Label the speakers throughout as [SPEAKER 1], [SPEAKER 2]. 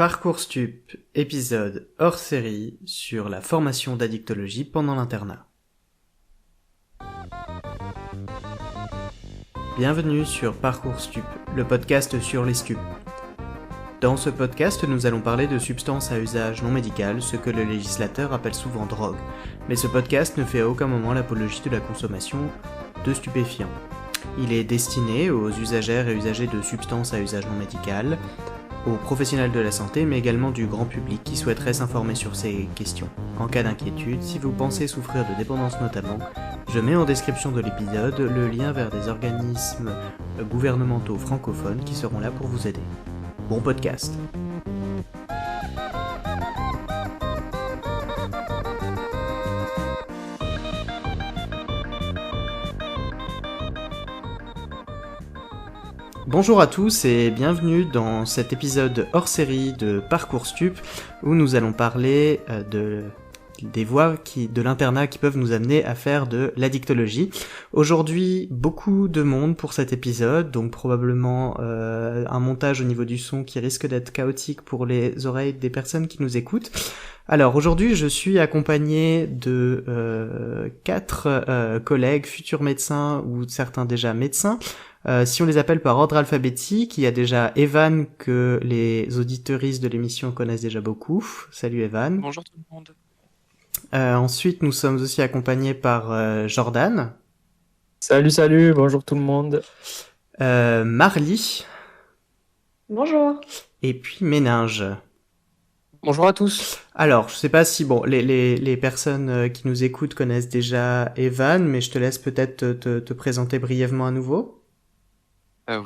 [SPEAKER 1] Parcours Stup, épisode hors série sur la formation d'addictologie pendant l'internat. Bienvenue sur Parcours Stup, le podcast sur les stupes. Dans ce podcast, nous allons parler de substances à usage non médical, ce que le législateur appelle souvent drogue. Mais ce podcast ne fait à aucun moment l'apologie de la consommation de stupéfiants. Il est destiné aux usagères et usagers de substances à usage non médical, aux professionnels de la santé, mais également du grand public qui souhaiterait s'informer sur ces questions. En cas d'inquiétude, si vous pensez souffrir de dépendance notamment, je mets en description de l'épisode le lien vers des organismes gouvernementaux francophones qui seront là pour vous aider. Bon podcast. Bonjour à tous et bienvenue dans cet épisode hors série de Parcours Stup où nous allons parler des voies de l'internat qui peuvent nous amener à faire de l'addictologie. Aujourd'hui, beaucoup de monde pour cet épisode, donc probablement un montage au niveau du son qui risque d'être chaotique pour les oreilles des personnes qui nous écoutent. Alors aujourd'hui, je suis accompagné de 4 collègues, futurs médecins ou certains déjà médecins. Si on les appelle par ordre alphabétique, il y a déjà Evan que les auditeuristes de l'émission connaissent déjà beaucoup. Salut Evan.
[SPEAKER 2] Bonjour tout le monde.
[SPEAKER 1] Ensuite, nous sommes aussi accompagnés par Jordan.
[SPEAKER 3] Salut, bonjour tout le monde.
[SPEAKER 1] Marly.
[SPEAKER 4] Bonjour.
[SPEAKER 1] Et puis Méninge.
[SPEAKER 2] Bonjour à tous.
[SPEAKER 1] Alors, je sais pas si les personnes qui nous écoutent connaissent déjà Evan, mais je te laisse peut-être te présenter brièvement à nouveau.
[SPEAKER 2] Je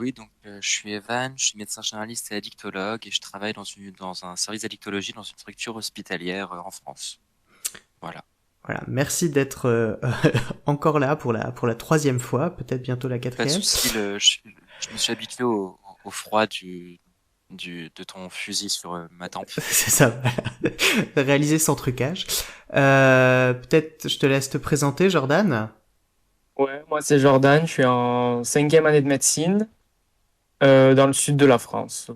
[SPEAKER 2] suis Evan, je suis médecin généraliste et addictologue et je travaille dans un service d'addictologie dans une structure hospitalière en France. Voilà,
[SPEAKER 1] merci d'être encore là pour la 3e fois, peut-être bientôt la 4e.
[SPEAKER 2] Pas de souci, je me suis habitué au froid de ton fusil sur ma tempe.
[SPEAKER 1] C'est ça, voilà. Réalisé sans trucage. Peut-être je te laisse te présenter, Jordan.
[SPEAKER 3] Ouais, moi c'est Jordan, je suis en 5e année de médecine dans le sud de la France.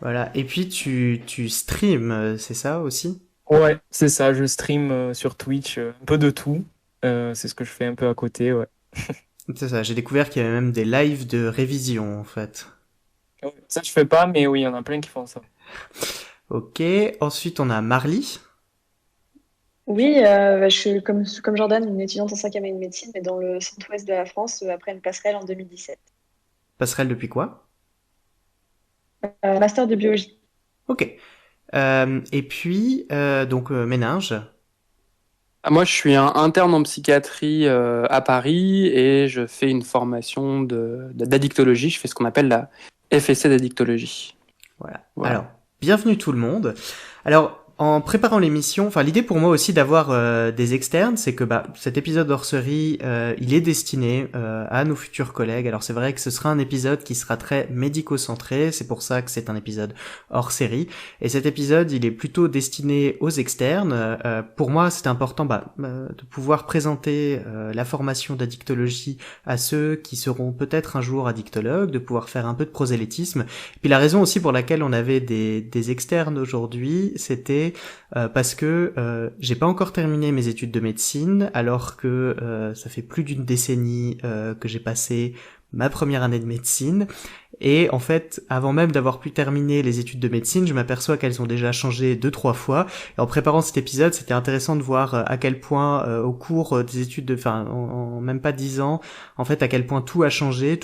[SPEAKER 1] Voilà, et puis tu streams, c'est ça aussi ?
[SPEAKER 3] Ouais, c'est ça, je stream sur Twitch un peu de tout. C'est ce que je fais un peu à côté, ouais.
[SPEAKER 1] C'est ça, j'ai découvert qu'il y avait même des lives de révision en fait.
[SPEAKER 3] Ça je fais pas, mais oui, il y en a plein qui font ça.
[SPEAKER 1] Ok, ensuite on a Marly.
[SPEAKER 4] Oui, je suis comme Jordan, une étudiante en 5e année de médecine, mais dans le centre-ouest de la France, après une passerelle en 2017.
[SPEAKER 1] Passerelle depuis quoi ?
[SPEAKER 4] Master de biologie.
[SPEAKER 1] Ok. Et puis, Méninge.
[SPEAKER 5] Moi, je suis un interne en psychiatrie à Paris et je fais une formation d'addictologie. Je fais ce qu'on appelle la FSC d'addictologie.
[SPEAKER 1] Voilà. Alors, bienvenue tout le monde. Alors, en préparant l'émission, l'idée pour moi aussi d'avoir des externes, c'est que cet épisode hors série, il est destiné à nos futurs collègues. Alors c'est vrai que ce sera un épisode qui sera très médico-centré, c'est pour ça que c'est un épisode hors série. Et cet épisode, il est plutôt destiné aux externes. Pour moi, c'est important de pouvoir présenter la formation d'addictologie à ceux qui seront peut-être un jour addictologues, de pouvoir faire un peu de prosélytisme. Et puis la raison aussi pour laquelle on avait des externes aujourd'hui, c'était parce que j'ai pas encore terminé mes études de médecine, alors que ça fait plus d'une décennie que j'ai passé ma première année de médecine, et en fait, avant même d'avoir pu terminer les études de médecine, je m'aperçois qu'elles ont déjà changé 2-3 fois, et en préparant cet épisode, c'était intéressant de voir à quel point, au cours des études en même pas 10 ans, en fait, à quel point tout a changé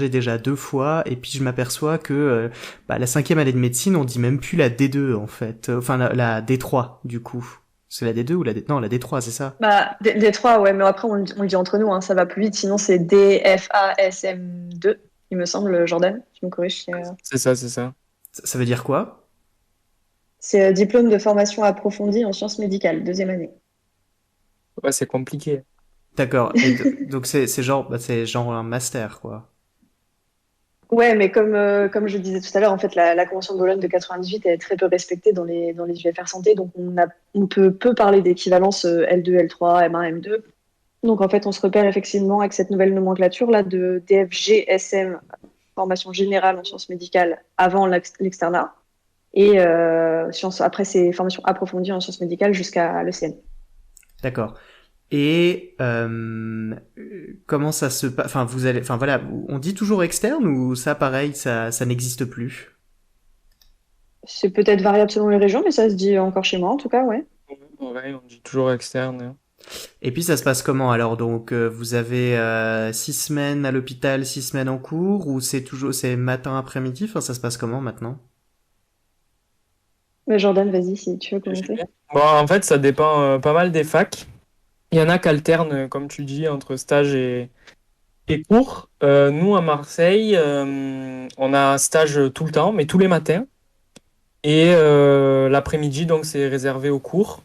[SPEAKER 1] déjà 2 fois, et puis je m'aperçois que la 5e année de médecine, on dit même plus la D2, en fait, la D3, du coup. C'est la D2 ou la D... Non, la D3, c'est ça ?
[SPEAKER 4] D3, ouais, mais après, on le dit entre nous, hein, ça va plus vite, sinon c'est DFASM2, il me semble, Jordan, tu me corriges.
[SPEAKER 3] C'est ça.
[SPEAKER 1] Ça veut dire quoi ?
[SPEAKER 4] C'est diplôme de formation approfondie en sciences médicales, 2e année.
[SPEAKER 3] Ouais, c'est compliqué.
[SPEAKER 1] D'accord, donc c'est genre un master, quoi.
[SPEAKER 4] Ouais, mais comme je disais tout à l'heure, en fait, la Convention de Bologne de 98 est très peu respectée dans les UFR santé, donc on peut peu parler d'équivalence L2, L3, M1, M2. Donc en fait, on se repère effectivement avec cette nouvelle nomenclature là de DFG, SM, formation générale en sciences médicales avant l'externat. et après ses formations approfondies en sciences médicales jusqu'à l'ECN.
[SPEAKER 1] D'accord. Et comment ça se passe? Enfin, voilà, on dit toujours externe ou ça, pareil, ça n'existe plus?
[SPEAKER 4] C'est peut-être variable selon les régions, mais ça se dit encore chez moi, en tout cas, ouais.
[SPEAKER 3] Ouais, on dit toujours externe, hein.
[SPEAKER 1] Et puis ça se passe comment alors? Donc vous avez 6 semaines à l'hôpital, 6 semaines en cours, ou c'est matin après-midi? Enfin, ça se passe comment maintenant?
[SPEAKER 4] Mais Jordan, vas-y, si tu veux commencer.
[SPEAKER 3] Bon, en fait, ça dépend pas mal des facs. Il y en a qui alternent, comme tu dis, entre stage et cours. Nous, à Marseille, on a un stage tout le temps, mais tous les matins. Et l'après-midi, donc, c'est réservé aux cours.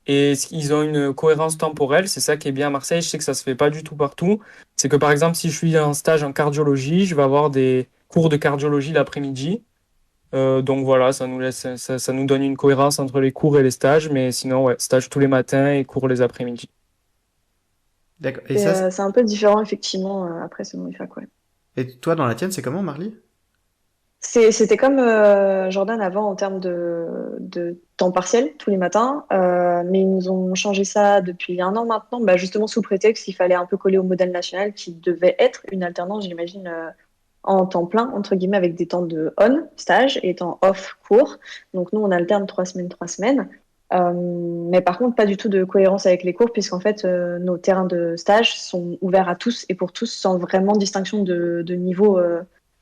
[SPEAKER 3] Et ils ont une cohérence temporelle, c'est ça qui est bien à Marseille. Je sais que ça se fait pas du tout partout. C'est que par exemple, si je suis en stage en cardiologie, je vais avoir des cours de cardiologie l'après-midi. Donc voilà, ça nous donne une cohérence entre les cours et les stages. Mais sinon, ouais, stage tous les matins et cours les après-midi.
[SPEAKER 1] D'accord. Et ça,
[SPEAKER 4] C'est un peu différent, effectivement, après selon les facs, ouais.
[SPEAKER 1] et toi dans la tienne, c'est comment, Marly?
[SPEAKER 4] C'était comme Jordan avant en termes de temps partiel tous les matins, mais ils nous ont changé ça depuis 1 an maintenant, bah, justement sous prétexte qu'il fallait un peu coller au modèle national qui devait être une alternance, j'imagine, en temps plein, entre guillemets, avec des temps de on, stage, et temps off, cours. Donc nous, on alterne 3 semaines, 3 semaines. Mais par contre, pas du tout de cohérence avec les cours, puisqu'en fait, nos terrains de stage sont ouverts à tous et pour tous, sans vraiment distinction de niveau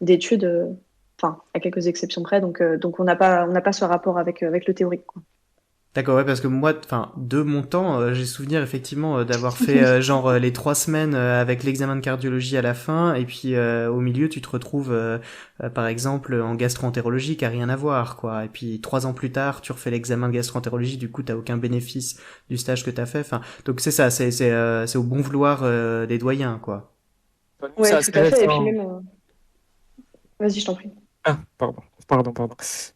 [SPEAKER 4] d'études. Enfin, à quelques exceptions près, donc on n'a pas ce rapport avec le théorique, quoi.
[SPEAKER 1] D'accord, ouais, parce que moi, enfin, de mon temps, j'ai souvenir effectivement d'avoir fait genre les 3 semaines avec l'examen de cardiologie à la fin, et puis au milieu, tu te retrouves, par exemple, en gastro-entérologie qui a rien à voir, quoi. Et puis 3 ans plus tard, tu refais l'examen de gastro-entérologie, du coup, t'as aucun bénéfice du stage que t'as fait. Enfin, donc c'est ça, c'est au bon vouloir des doyens, quoi.
[SPEAKER 3] Nous, c'est
[SPEAKER 4] Ouais, tout
[SPEAKER 3] assez
[SPEAKER 4] à fait. Et puis
[SPEAKER 3] récent.
[SPEAKER 4] même, vas-y, je t'en prie.
[SPEAKER 3] Ah, pardon.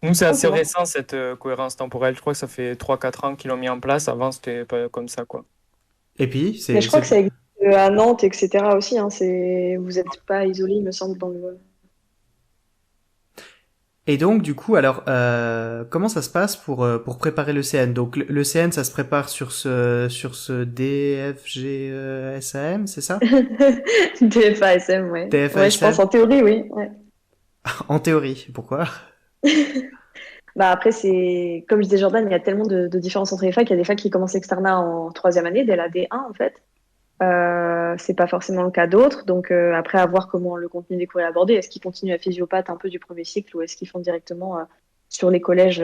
[SPEAKER 3] Nous, c'est
[SPEAKER 4] Oh,
[SPEAKER 3] assez
[SPEAKER 4] c'est bon.
[SPEAKER 3] récent, cette cohérence temporelle. Je crois que ça fait 3 4 ans qu'ils l'ont mis en place. Avant, c'était pas comme ça, quoi.
[SPEAKER 1] Et puis,
[SPEAKER 4] Mais je crois que ça existe à Nantes, etc. aussi, hein. Vous n'êtes pas isolé, il me semble, dans le.
[SPEAKER 1] Et donc, du coup, alors, comment ça se passe pour préparer le CN? Donc, le CN, ça se prépare sur ce DFGSAM, c'est ça?
[SPEAKER 4] DFASM, ouais. Ouais, je pense
[SPEAKER 1] DFASM?
[SPEAKER 4] en théorie, oui. Ouais.
[SPEAKER 1] En théorie. Pourquoi?
[SPEAKER 4] Bah après, comme je disais Jordan, il y a tellement de différences entre les facs. Il y a des facs qui commencent externat en 3e année, dès la D1 en fait. C'est pas forcément le cas d'autres. Donc après, à voir comment le contenu des cours est abordé. Est-ce qu'ils continuent à physiopathe un peu du premier cycle ou est-ce qu'ils font directement sur les collèges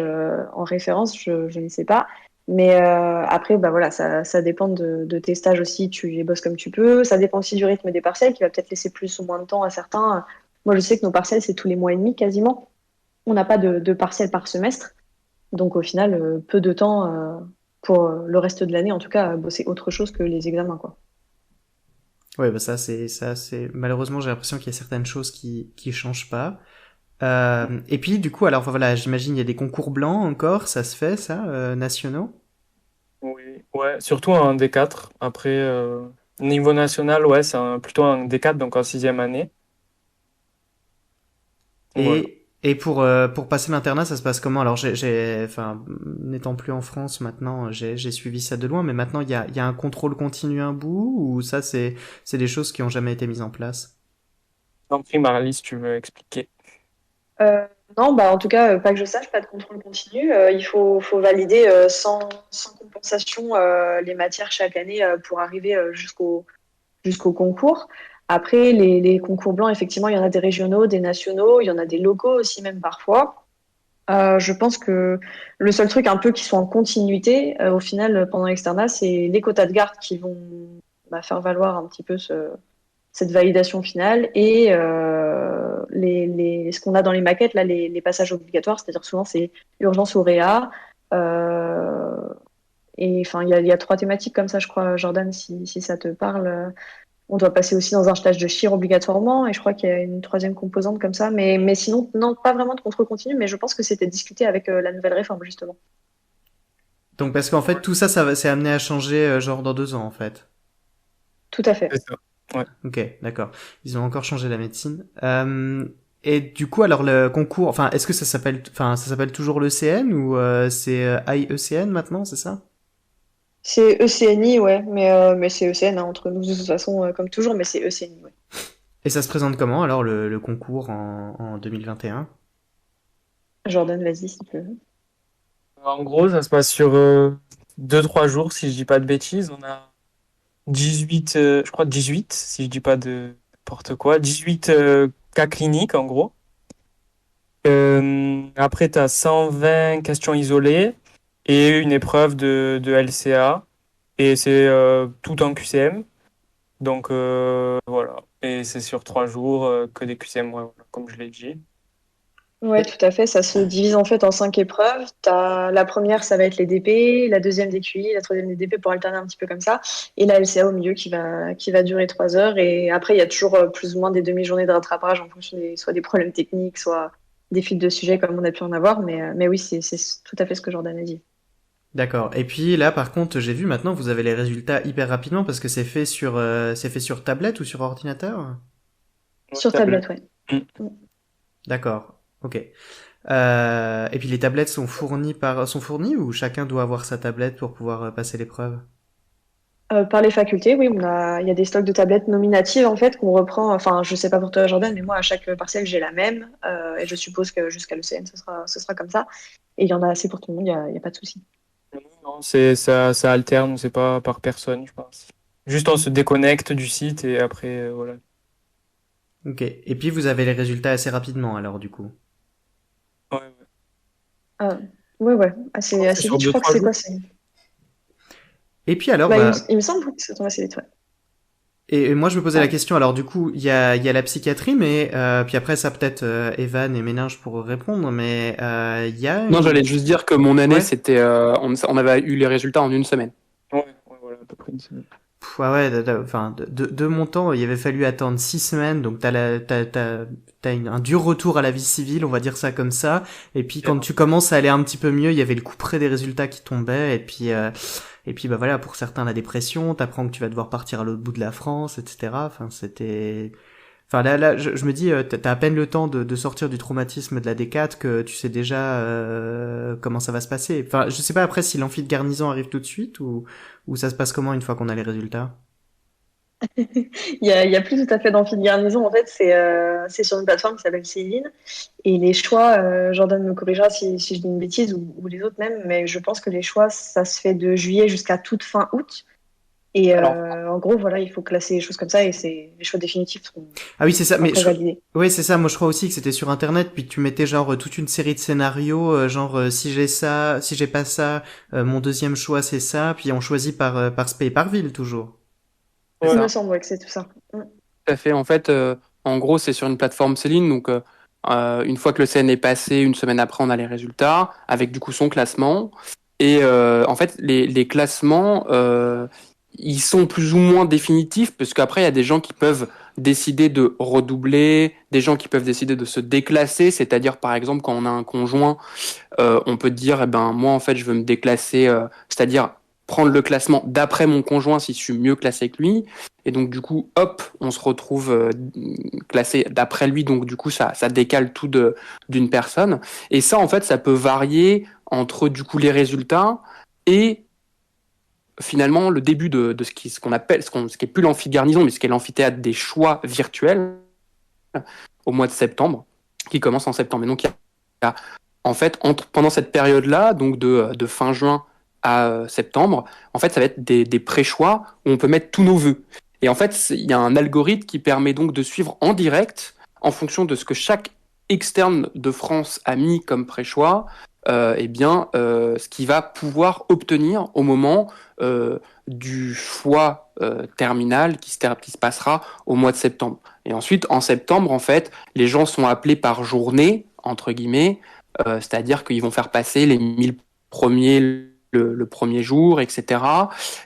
[SPEAKER 4] en référence? Je ne sais pas. Mais après, bah voilà, ça dépend de tes stages aussi. Tu les bosses comme tu peux. Ça dépend aussi du rythme des partiels qui va peut-être laisser plus ou moins de temps à certains. Moi, je sais que nos partiels, c'est tous les mois et demi quasiment. On n'a pas de partiels par semestre. Donc au final, peu de temps pour le reste de l'année, en tout cas, à bosser autre chose que les examens, quoi.
[SPEAKER 1] Ouais, bah ça c'est malheureusement j'ai l'impression qu'il y a certaines choses qui changent pas. Et puis du coup, alors voilà, j'imagine il y a des concours blancs encore, ça se fait ça, nationaux.
[SPEAKER 3] Oui, ouais, surtout en D4. Après, niveau national, ouais, plutôt un D4, donc en 6e année. Voilà.
[SPEAKER 1] Et pour passer l'internat, ça se passe comment? Alors enfin, n'étant plus en France maintenant, j'ai suivi ça de loin, mais maintenant il y a un contrôle continu un bout, ou ça c'est des choses qui ont jamais été mises en place?
[SPEAKER 3] En prie, Marly, si tu veux expliquer.
[SPEAKER 4] Euh, non, bah en tout cas, pas que je sache, pas de contrôle continu. Il faut valider sans compensation les matières chaque année pour arriver jusqu'au concours. Après, les concours blancs, effectivement, il y en a des régionaux, des nationaux, il y en a des locaux aussi même parfois. Je pense que le seul truc un peu qui soit en continuité, au final, pendant l'externat, c'est les quotas de garde qui vont faire valoir un petit peu cette validation finale et ce qu'on a dans les maquettes, là, les passages obligatoires, c'est-à-dire souvent c'est urgence ou réa. Et enfin, il y a 3 thématiques comme ça, je crois, Jordan, si ça te parle. On doit passer aussi dans un stage de chir obligatoirement, et je crois qu'il y a une 3e composante comme ça. Mais sinon, non, pas vraiment de contrôle continu, mais je pense que c'était discuté avec la nouvelle réforme, justement.
[SPEAKER 1] Donc parce qu'en fait tout ça, c'est amené à changer genre dans 2 ans en fait.
[SPEAKER 4] Tout à fait.
[SPEAKER 3] C'est ça. Ouais.
[SPEAKER 1] Ok, d'accord. Ils ont encore changé la médecine. Et du coup, alors le concours, enfin, est-ce que ça s'appelle toujours l'ECN ou c'est IECN maintenant, c'est ça?
[SPEAKER 4] C'est ECNI, ouais, mais c'est ECN hein, entre nous de toute façon, comme toujours, mais c'est ECNI, ouais.
[SPEAKER 1] Et ça se présente comment alors le concours en 2021?
[SPEAKER 4] Jordan, vas-y si tu veux.
[SPEAKER 3] En gros, ça se passe sur 2-3 jours, si je dis pas de bêtises. On a 18, je crois 18, si je dis pas de n'importe quoi. 18 cas cliniques, en gros. Après, tu as 120 questions isolées et une épreuve de LCA. Et c'est tout en QCM. Donc, voilà. Et c'est sur 3 jours que des QCM, ouais, voilà, comme je l'ai dit.
[SPEAKER 4] Ouais, tout à fait. Ça se divise en fait en 5 épreuves. La première, ça va être les DP, la deuxième des QI, la troisième des DP pour alterner un petit peu comme ça, et la LCA au milieu qui va durer 3 heures. Et après, il y a toujours plus ou moins des demi-journées de rattrapage en fonction soit des problèmes techniques, soit des fuites de sujets comme on a pu en avoir. Mais oui, c'est tout à fait ce que Jordan a dit.
[SPEAKER 1] D'accord. Et puis là, par contre, j'ai vu maintenant, vous avez les résultats hyper rapidement parce que c'est fait sur tablette ou sur ordinateur?
[SPEAKER 4] Sur tablette, ouais.
[SPEAKER 3] Mm.
[SPEAKER 1] D'accord. Ok. Et puis les tablettes sont fournies ou chacun doit avoir sa tablette pour pouvoir passer l'épreuve?
[SPEAKER 4] Par les facultés, oui, il y a des stocks de tablettes nominatives en fait qu'on reprend. Enfin, je sais pas pour toi, Jordan, mais moi à chaque partiel j'ai la même, et je suppose que jusqu'à l'ECN ce sera comme ça. Et il y en a assez pour tout le monde, il y a pas de souci.
[SPEAKER 3] Non, ça alterne, c'est pas par personne, je pense. Juste on se déconnecte du site et après, voilà.
[SPEAKER 1] Ok. Et puis vous avez les résultats assez rapidement alors du coup.
[SPEAKER 3] Ouais, ouais.
[SPEAKER 4] Ah, ouais, ouais, assez,
[SPEAKER 3] C'est
[SPEAKER 4] assez
[SPEAKER 3] sur
[SPEAKER 4] vite. Je crois que
[SPEAKER 3] 2-3
[SPEAKER 4] c'est
[SPEAKER 3] jours.
[SPEAKER 4] quoi?
[SPEAKER 1] Et puis alors,
[SPEAKER 4] Bah, il me,
[SPEAKER 1] bah,
[SPEAKER 4] il me semble que ça tombe assez vite, ouais.
[SPEAKER 1] et moi je me posais la
[SPEAKER 4] Ah.
[SPEAKER 1] question. Alors du coup, il y a la psychiatrie, mais puis après ça peut-être Evan et Méninge pour répondre, mais il y a
[SPEAKER 5] Non, j'allais juste dire que mon année,
[SPEAKER 1] Ouais.
[SPEAKER 5] c'était, on avait eu les résultats en une semaine.
[SPEAKER 3] Ouais, ouais, voilà, à peu près une semaine.
[SPEAKER 1] Ouais, enfin, de mon temps, il avait fallu attendre 6 semaines, donc t'as un dur retour à la vie civile, on va dire ça comme ça. Et puis quand tu commences à aller un petit peu mieux, il y avait le coup près des résultats qui tombaient, et puis bah voilà, pour certains la dépression, t'apprends que tu vas devoir partir à l'autre bout de la France, etc. Enfin là, je me dis, t'as à peine le temps de sortir du traumatisme de la D4 que tu sais déjà comment ça va se passer. Enfin, je sais pas après si l'amphi de garnison arrive tout de suite ou ça se passe comment une fois qu'on a les résultats.
[SPEAKER 4] Il y a plus tout à fait d'amphi de garnison. En fait, c'est sur une plateforme qui s'appelle Céline. Et les choix, Jordan me corrigera si je dis une bêtise ou les autres même, mais je pense que les choix, ça se fait de juillet jusqu'à toute fin août. Et
[SPEAKER 5] Alors,
[SPEAKER 4] en gros, voilà, il faut classer les choses comme ça et les choix définitifs seront
[SPEAKER 1] Ah oui, c'est ça. Mais
[SPEAKER 4] après validés.
[SPEAKER 1] ouais, c'est ça. Moi, je crois aussi que c'était sur Internet, puis que tu mettais genre toute une série de scénarios, genre si j'ai ça, si j'ai pas ça, mon deuxième choix c'est ça, puis on choisit par spé, par ville toujours.
[SPEAKER 5] c'est
[SPEAKER 4] Il
[SPEAKER 5] ça.
[SPEAKER 4] me semble ouais, que c'est tout ça.
[SPEAKER 5] Tout à fait. En fait, en gros, c'est sur une plateforme Céline. Donc, une fois que le CN est passé, une semaine après, on a les résultats avec du coup son classement. Et en fait, les classements, ils sont plus ou moins définitifs parce qu'après, il y a des gens qui peuvent décider de redoubler, des gens qui peuvent décider de se déclasser. C'est-à-dire, par exemple, quand on a un conjoint, on peut dire, eh ben, moi, en fait, je veux me déclasser, c'est-à-dire prendre le classement d'après mon conjoint si je suis mieux classé que lui. Et donc, du coup, hop, on se retrouve classé d'après lui. Donc, du coup, ça décale tout d'une personne. Et ça, en fait, ça peut varier entre, du coup, les résultats et finalement le début de ce qu'on appelle, ce qui est plus l'amphi-garnison, mais ce qui est l'amphithéâtre des choix virtuels au mois de septembre, qui commence en septembre. Et donc, il y a en fait, pendant cette période-là, donc de fin juin à septembre, en fait, ça va être des pré-choix où on peut mettre tous nos vœux. Et en fait, il y a un algorithme qui permet donc de suivre en direct, en fonction de ce que chaque externe de France a mis comme pré-choix, ce qu'il va pouvoir obtenir au moment du choix terminal qui se passera au mois de septembre. Et ensuite, en septembre, en fait, les gens sont appelés par journée, entre guillemets, c'est-à-dire qu'ils vont faire passer les 1000 premiers le premier jour, etc.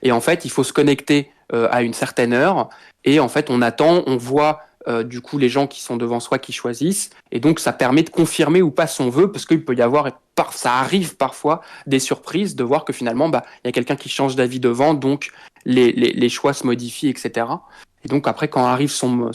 [SPEAKER 5] Et en fait, il faut se connecter à une certaine heure. Et en fait, on attend, on voit du coup les gens qui sont devant soi qui choisissent. Et donc, ça permet de confirmer ou pas son vœu, parce qu'il peut y avoir, ça arrive parfois, des surprises de voir que finalement, il y a quelqu'un qui change d'avis devant, donc les choix se modifient, etc. Et donc après, quand arrive son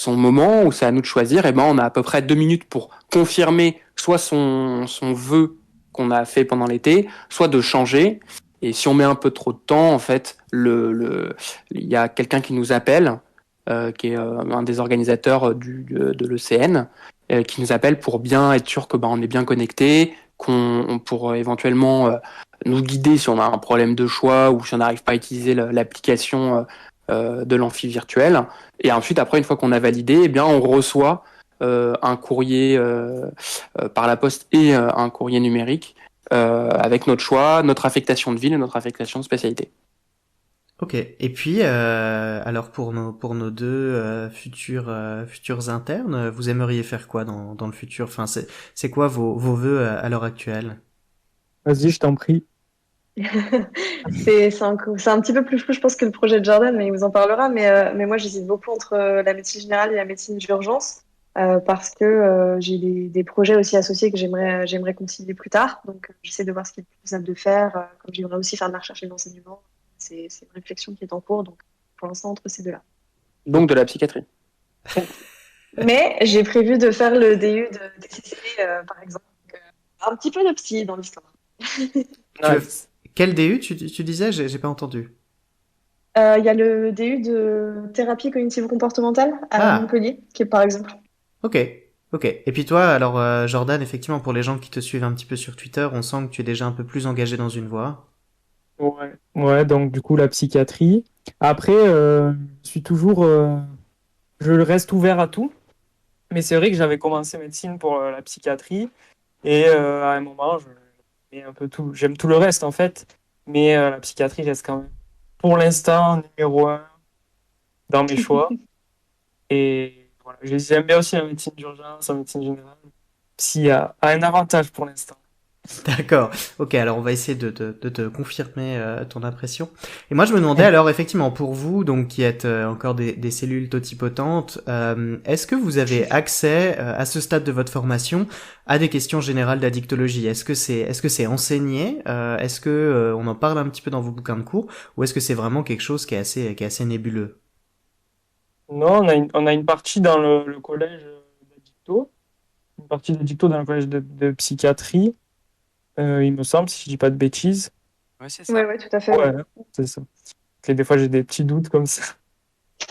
[SPEAKER 5] moment où c'est à nous de choisir, et ben on a à peu près 2 minutes pour confirmer soit son vœu qu'on a fait pendant l'été, soit de changer. Et si on met un peu trop de temps, en fait, il y a quelqu'un qui nous appelle, qui est un des organisateurs de l'ECN, qui nous appelle pour bien être sûr que on est bien connecté, pour éventuellement nous guider si on a un problème de choix ou si on n'arrive pas à utiliser l'application de l'amphi virtuel. Et ensuite, après, une fois qu'on a validé, eh bien, on reçoit un courrier par la poste et un courrier numérique avec notre choix, notre affectation de ville et notre affectation de spécialité.
[SPEAKER 1] Ok. Et puis, alors pour nos deux futurs internes, vous aimeriez faire quoi dans le futur? Enfin, c'est quoi vos vœux à l'heure actuelle?
[SPEAKER 3] Vas-y, je t'en prie.
[SPEAKER 4] C'est un petit peu plus flou, je pense, que le projet de Jordan, mais il vous en parlera. Mais moi, j'hésite beaucoup entre la médecine générale et la médecine d'urgence parce que j'ai des projets aussi associés que j'aimerais concilier plus tard. Donc, j'essaie de voir ce qui est le plus faisable de faire. Comme j'aimerais aussi faire de la recherche et de l'enseignement, c'est une réflexion qui est en cours. Donc, pour l'instant, entre ces deux-là.
[SPEAKER 5] Donc de la psychiatrie.
[SPEAKER 4] Mais j'ai prévu de faire le DU de DCC, par exemple. Donc, un petit peu de psy dans l'histoire.
[SPEAKER 3] Nice.
[SPEAKER 1] Quel DU tu disais? J'ai pas entendu.
[SPEAKER 4] Il y a le DU de thérapie cognitivo-comportementale à
[SPEAKER 1] Ah,
[SPEAKER 4] Montpellier, qui est par exemple.
[SPEAKER 1] ok. Ok. Et puis toi, alors Jordan, effectivement, pour les gens qui te suivent un petit peu sur Twitter, on sent que tu es déjà un peu plus engagé dans une voie.
[SPEAKER 3] Ouais. Ouais, donc du coup, la psychiatrie. Après, je suis toujours. Je reste ouvert à tout. Mais c'est vrai que j'avais commencé médecine pour la psychiatrie. Et à un moment, j'aimais un peu tout. J'aime tout le reste, en fait. Mais la psychiatrie reste quand même, pour l'instant, numéro un dans mes choix. Et voilà. J'aime bien aussi la médecine d'urgence, la médecine générale. Psy a un avantage pour l'instant.
[SPEAKER 1] D'accord. Ok, alors on va essayer de te confirmer ton impression. Et moi je me demandais alors effectivement pour vous donc qui êtes encore des cellules totipotentes, est-ce que vous avez accès à ce stade de votre formation à des questions générales d'addictologie? Est-ce que c'est enseigné? Est-ce que on en parle un petit peu dans vos bouquins de cours ou est-ce que c'est vraiment quelque chose qui est assez nébuleux?
[SPEAKER 3] Non, on a une partie dans le collège d'addicto, une partie d'addicto dans le collège de psychiatrie, il me semble, si je dis pas de bêtises.
[SPEAKER 2] Ouais, c'est
[SPEAKER 4] Ouais,
[SPEAKER 2] ça.
[SPEAKER 4] ouais, tout à fait.
[SPEAKER 3] Ouais,
[SPEAKER 4] Ouais.
[SPEAKER 3] c'est ça. Et des fois, j'ai des petits doutes comme ça.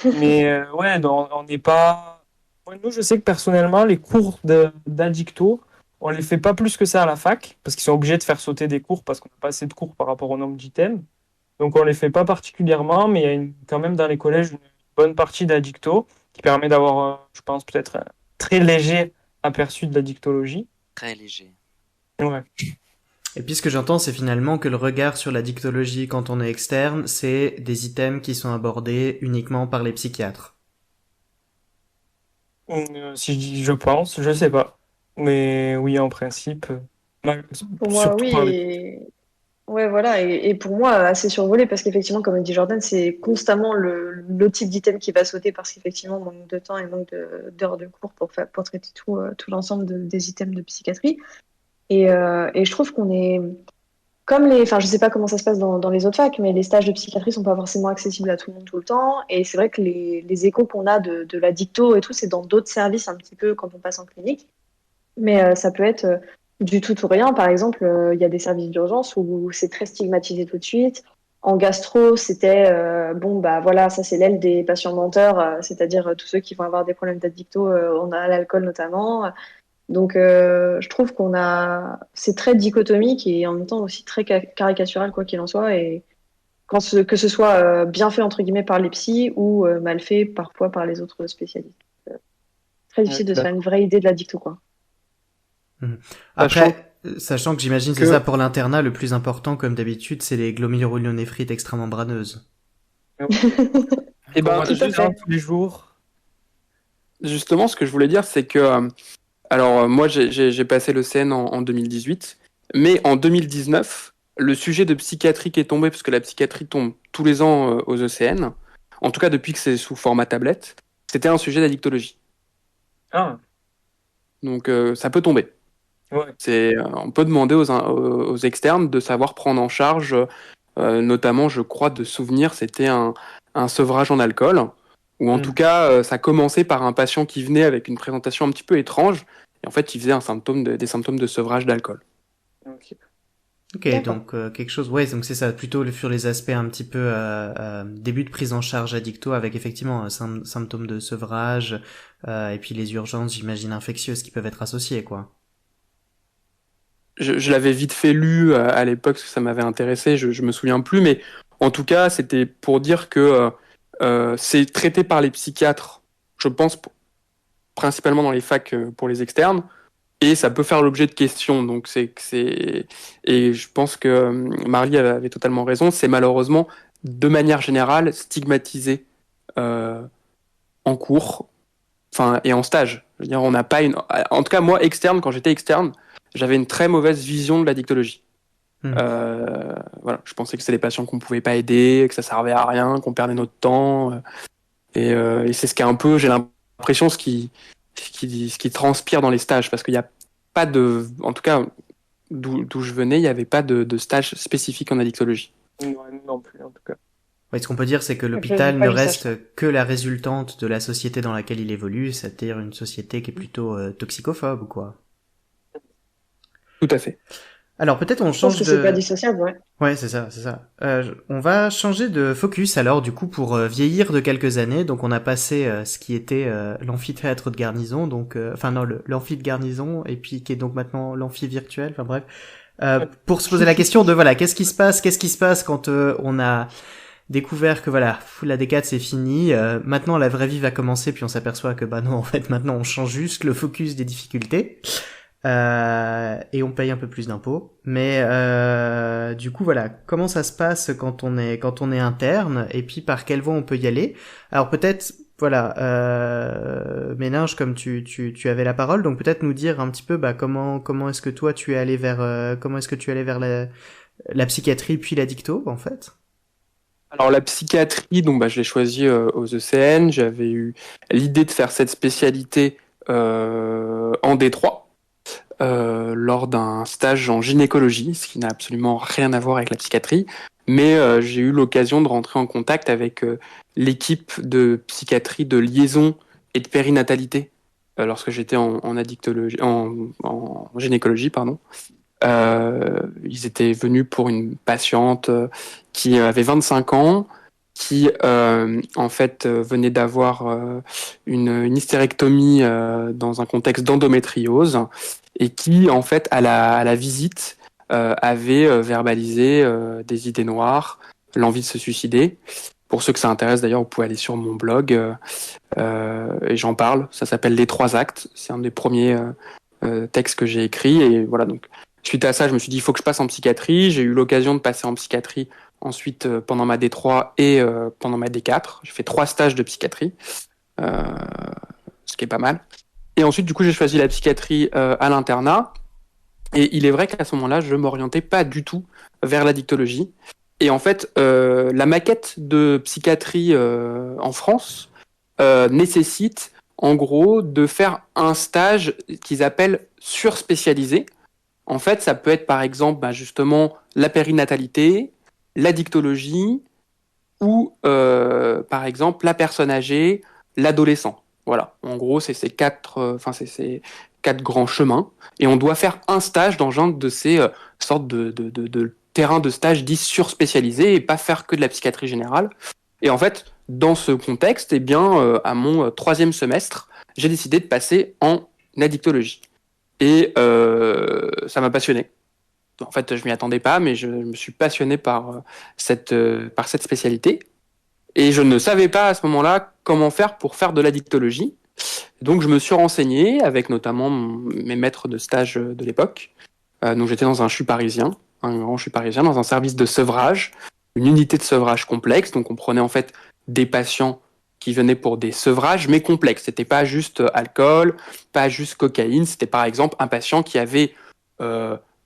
[SPEAKER 3] Mais ouais, non, on n'est pas. Moi, nous, je sais que personnellement, les cours d'addicto, on les fait pas plus que ça à la fac, parce qu'ils sont obligés de faire sauter des cours parce qu'on n'a pas assez de cours par rapport au nombre d'items. Donc, on les fait pas particulièrement, mais il y a quand même dans les collèges une bonne partie d'addicto qui permet d'avoir, je pense, peut-être un très léger aperçu de la dictologie.
[SPEAKER 2] Très léger.
[SPEAKER 3] Ouais.
[SPEAKER 1] Et puis ce que j'entends, c'est finalement que le regard sur la dictologie quand on est externe, c'est des items qui sont abordés uniquement par les psychiatres.
[SPEAKER 3] Si je dis je pense, je sais pas. Mais oui, en principe,
[SPEAKER 4] Pour moi,
[SPEAKER 3] surtout
[SPEAKER 4] oui.
[SPEAKER 3] par les.
[SPEAKER 4] Ouais, voilà. Et pour moi, assez survolé, parce qu'effectivement, comme dit Jordan, c'est constamment le type d'item qui va sauter, parce qu'effectivement, manque de temps et manque d'heures de cours pour traiter tout l'ensemble des items de psychiatrie. Et je trouve qu'on est. Enfin, je sais pas comment ça se passe dans les autres facs, mais les stages de psychiatrie sont pas forcément accessibles à tout le monde tout le temps. Et c'est vrai que les échos qu'on a de la dicto et tout, c'est dans d'autres services un petit peu quand on passe en clinique. Mais ça peut être du tout ou rien. Par exemple, il y a des services d'urgence où c'est très stigmatisé tout de suite. En gastro, c'était bon, bah voilà, ça c'est l'aile des patients menteurs, c'est-à-dire tous ceux qui vont avoir des problèmes d'addicto, on a l'alcool notamment. Donc, je trouve c'est très dichotomique et en même temps aussi très caricatural, quoi qu'il en soit. Et que ce soit bien fait, entre guillemets, par les psys ou mal fait parfois par les autres spécialistes. Euh, Très
[SPEAKER 3] Ouais,
[SPEAKER 4] difficile de se faire une
[SPEAKER 3] d'accord.
[SPEAKER 4] vraie idée de l'addicto, quoi.
[SPEAKER 1] Mhm.
[SPEAKER 5] Sachant
[SPEAKER 1] Après, sachant que j'imagine c'est ça
[SPEAKER 5] que
[SPEAKER 1] pour l'internat, le plus important comme d'habitude, c'est les glomérulonéphrite extramembraneuses.
[SPEAKER 5] eh
[SPEAKER 3] Qu'on
[SPEAKER 5] ben,
[SPEAKER 3] voit
[SPEAKER 4] Tout à fait.
[SPEAKER 3] tous les jours.
[SPEAKER 5] justement, ce que je voulais dire, c'est que alors, moi, j'ai passé le CN en 2018, mais en 2019, le sujet de psychiatrie qui est tombé, parce que la psychiatrie tombe tous les ans aux ECN, en tout cas depuis que c'est sous format tablette, c'était un sujet d'addictologie.
[SPEAKER 3] Ah,
[SPEAKER 5] Donc, ça peut tomber.
[SPEAKER 3] ouais.
[SPEAKER 5] On peut demander aux externes de savoir prendre en charge, notamment, je crois, de souvenir, c'était un un sevrage en alcool, ou en tout cas, ça commençait par un patient qui venait avec une présentation un petit peu étrange, et en fait, il faisait des symptômes de sevrage d'alcool.
[SPEAKER 1] Ok, donc quelque chose, ouais, donc c'est ça, plutôt sur les aspects un petit peu début de prise en charge addicto avec effectivement symptômes de sevrage et puis les urgences, j'imagine, infectieuses qui peuvent être associées, quoi.
[SPEAKER 5] Je l'avais vite fait lu à l'époque parce que ça m'avait intéressé, je me souviens plus, mais en tout cas, c'était pour dire que c'est traité par les psychiatres, je pense, principalement dans les facs pour les externes, et ça peut faire l'objet de questions. Donc et je pense que Marie avait totalement raison, c'est malheureusement, de manière générale, stigmatisé en cours, enfin, et en stage. Je veux dire, on n'a pas en tout cas, moi, externe, quand j'étais externe, j'avais une très mauvaise vision de la dictologie. Voilà, je pensais que c'était des patients qu'on pouvait pas aider, que ça servait à rien, qu'on perdait notre temps. Et c'est ce qui est un peu, j'ai l'impression, ce qui transpire dans les stages, parce qu'il n'y a pas de, en tout cas, d'où je venais, il n'y avait pas de stage spécifique en addictologie.
[SPEAKER 3] Non plus, en tout cas.
[SPEAKER 1] Ouais, ce qu'on peut dire, c'est que l'hôpital ne reste que la résultante de la société dans laquelle il évolue, c'est-à-dire une société qui est plutôt toxicophobe, ou quoi.
[SPEAKER 5] Tout à fait.
[SPEAKER 1] Alors peut-être on change
[SPEAKER 4] de... c'est pas dissociable, ouais.
[SPEAKER 1] Ouais, c'est ça. On va changer de focus alors du coup pour vieillir de quelques années. Donc on a passé ce qui était l'amphithéâtre de garnison, donc enfin non l'amphi de garnison et puis qui est donc maintenant l'amphi virtuel. Enfin bref, pour se poser la question de voilà qu'est-ce qui se passe quand on a découvert que voilà la D4 c'est fini. Maintenant la vraie vie va commencer puis on s'aperçoit que bah non en fait maintenant on change juste le focus des difficultés. Et on paye un peu plus d'impôts. Mais du coup, voilà, comment ça se passe quand on est interne, et puis par quelle voie on peut y aller. Alors peut-être, voilà, Méninge, comme tu avais la parole, donc peut-être nous dire un petit peu, bah comment est-ce que toi tu es allé vers la psychiatrie puis la dicto, en fait.
[SPEAKER 5] Alors la psychiatrie, donc bah je l'ai choisi aux ECN. J'avais eu l'idée de faire cette spécialité en D3. Lors d'un stage en gynécologie, ce qui n'a absolument rien à voir avec la psychiatrie, mais j'ai eu l'occasion de rentrer en contact avec l'équipe de psychiatrie de liaison et de périnatalité lorsque j'étais en addictologie, en gynécologie, pardon. Ils étaient venus pour une patiente qui avait 25 ans, qui en fait venait d'avoir une hystérectomie dans un contexte d'endométriose et qui en fait à la visite avait verbalisé des idées noires, l'envie de se suicider. Pour ceux que ça intéresse d'ailleurs, vous pouvez aller sur mon blog et j'en parle. Ça s'appelle Les 3 actes. C'est un des premiers textes que j'ai écrit et voilà donc. Suite à ça, je me suis dit il faut que je passe en psychiatrie. J'ai eu l'occasion de passer en psychiatrie ensuite pendant ma D3 et pendant ma D4. J'ai fait 3 stages de psychiatrie, ce qui est pas mal. Et ensuite, du coup, j'ai choisi la psychiatrie à l'internat. Et il est vrai qu'à ce moment-là, je m'orientais pas du tout vers la dictologie. Et en fait, la maquette de psychiatrie en France nécessite en gros de faire un stage qu'ils appellent surspécialisé. En fait, ça peut être par exemple justement la périnatalité, la dictologie ou par exemple la personne âgée, l'adolescent. Voilà, en gros, c'est ces 4 grands chemins et on doit faire un stage dans un de ces sortes de terrains de stage dits surspécialisés et pas faire que de la psychiatrie générale. Et en fait, dans ce contexte, eh bien, à mon 3e semestre, j'ai décidé de passer en addictologie. Et ça m'a passionné. En fait, je m'y attendais pas, mais je me suis passionné par cette spécialité. Et je ne savais pas à ce moment-là comment faire pour faire de la dictologie. Donc, je me suis renseigné avec notamment mes maîtres de stage de l'époque. Donc, j'étais dans un CHU parisien, un grand CHU parisien, dans un service de sevrage, une unité de sevrage complexe. Donc, on prenait en fait des patients qui venaient pour des sevrages, mais complexes. C'était pas juste alcool, pas juste cocaïne. C'était par exemple un patient qui avait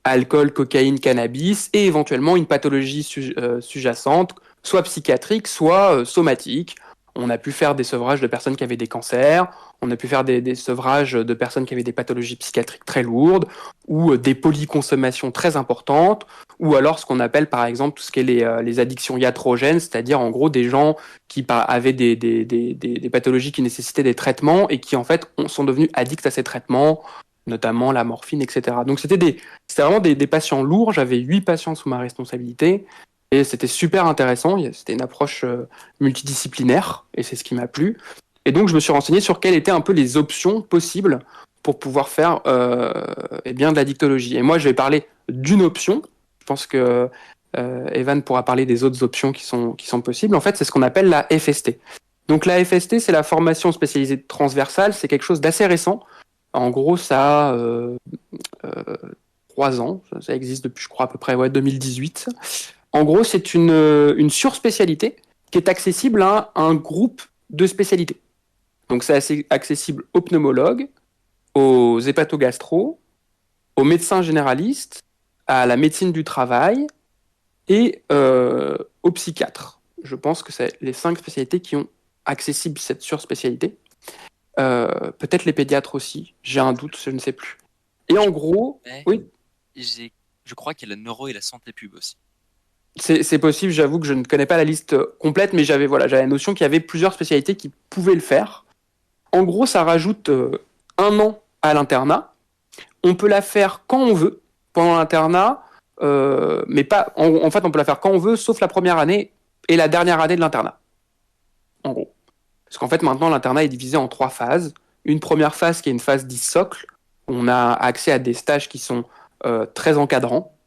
[SPEAKER 5] alcool, cocaïne, cannabis et éventuellement une pathologie sous-jacente, soit psychiatrique, soit somatique, On a pu faire des sevrages de personnes qui avaient des cancers, on a pu faire des sevrages de personnes qui avaient des pathologies psychiatriques très lourdes, ou des polyconsommations très importantes, ou alors ce qu'on appelle par exemple tout ce qui est les addictions iatrogènes, c'est-à-dire en gros des gens qui avaient des pathologies qui nécessitaient des traitements et qui en fait sont devenus addicts à ces traitements, notamment la morphine, etc. Donc c'était vraiment des patients lourds, j'avais 8 patients sous ma responsabilité, et c'était super intéressant, c'était une approche multidisciplinaire, et c'est ce qui m'a plu. Et donc je me suis renseigné sur quelles étaient un peu les options possibles pour pouvoir faire eh bien, de la dictologie. Et moi je vais parler d'une option, je pense que Evan pourra parler des autres options qui sont possibles. En fait c'est ce qu'on appelle la FST. Donc la FST c'est la formation spécialisée transversale, c'est quelque chose d'assez récent. En gros ça a 3 ans, ça existe depuis je crois à peu près 2018. En gros, c'est une surspécialité qui est accessible à un groupe de spécialités. Donc, c'est assez accessible aux pneumologues, aux hépatogastro, aux médecins généralistes, à la médecine du travail et aux psychiatres. Je pense que c'est les 5 spécialités qui ont accessible cette surspécialité. Peut-être les pédiatres aussi, j'ai un doute, je ne sais plus. Et en gros, oui.
[SPEAKER 2] Je crois qu'il y a la neuro et la santé pub aussi.
[SPEAKER 5] C'est possible, j'avoue que je ne connais pas la liste complète, mais j'avais la notion qu'il y avait plusieurs spécialités qui pouvaient le faire. En gros, ça rajoute 1 an à l'internat. On peut la faire quand on veut pendant l'internat, mais pas. En fait, on peut la faire quand on veut, sauf la première année et la dernière année de l'internat. En gros. Parce qu'en fait, maintenant, l'internat est divisé en 3 phases. Une première phase qui est une phase dite socle, où on a accès à des stages qui sont très encadrants.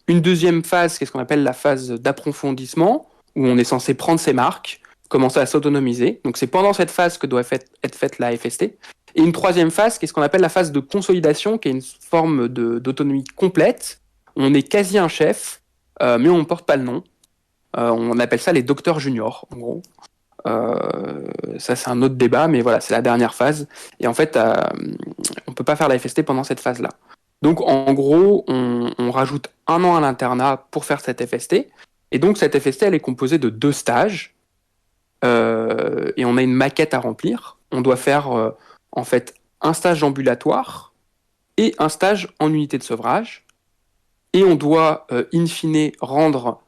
[SPEAKER 5] Une deuxième phase, qui est ce qu'on appelle la phase d'approfondissement, où on est censé prendre ses marques, commencer à s'autonomiser. Donc c'est pendant cette phase que doit être faite la FST. Et une troisième phase, qui est ce qu'on appelle la phase de consolidation, qui est une forme d'autonomie complète. On est quasi un chef, mais on ne porte pas le nom. On appelle ça les docteurs juniors, en gros. Ça c'est un autre débat, mais voilà, c'est la dernière phase. Et en fait, on ne peut pas faire la FST pendant cette phase-là. Donc en gros, on rajoute 1 an à l'internat pour faire cette FST. Et donc cette FST, elle est composée de 2 stages. Et on a une maquette à remplir. On doit faire en fait un stage ambulatoire et un stage en unité de sevrage. Et on doit in fine rendre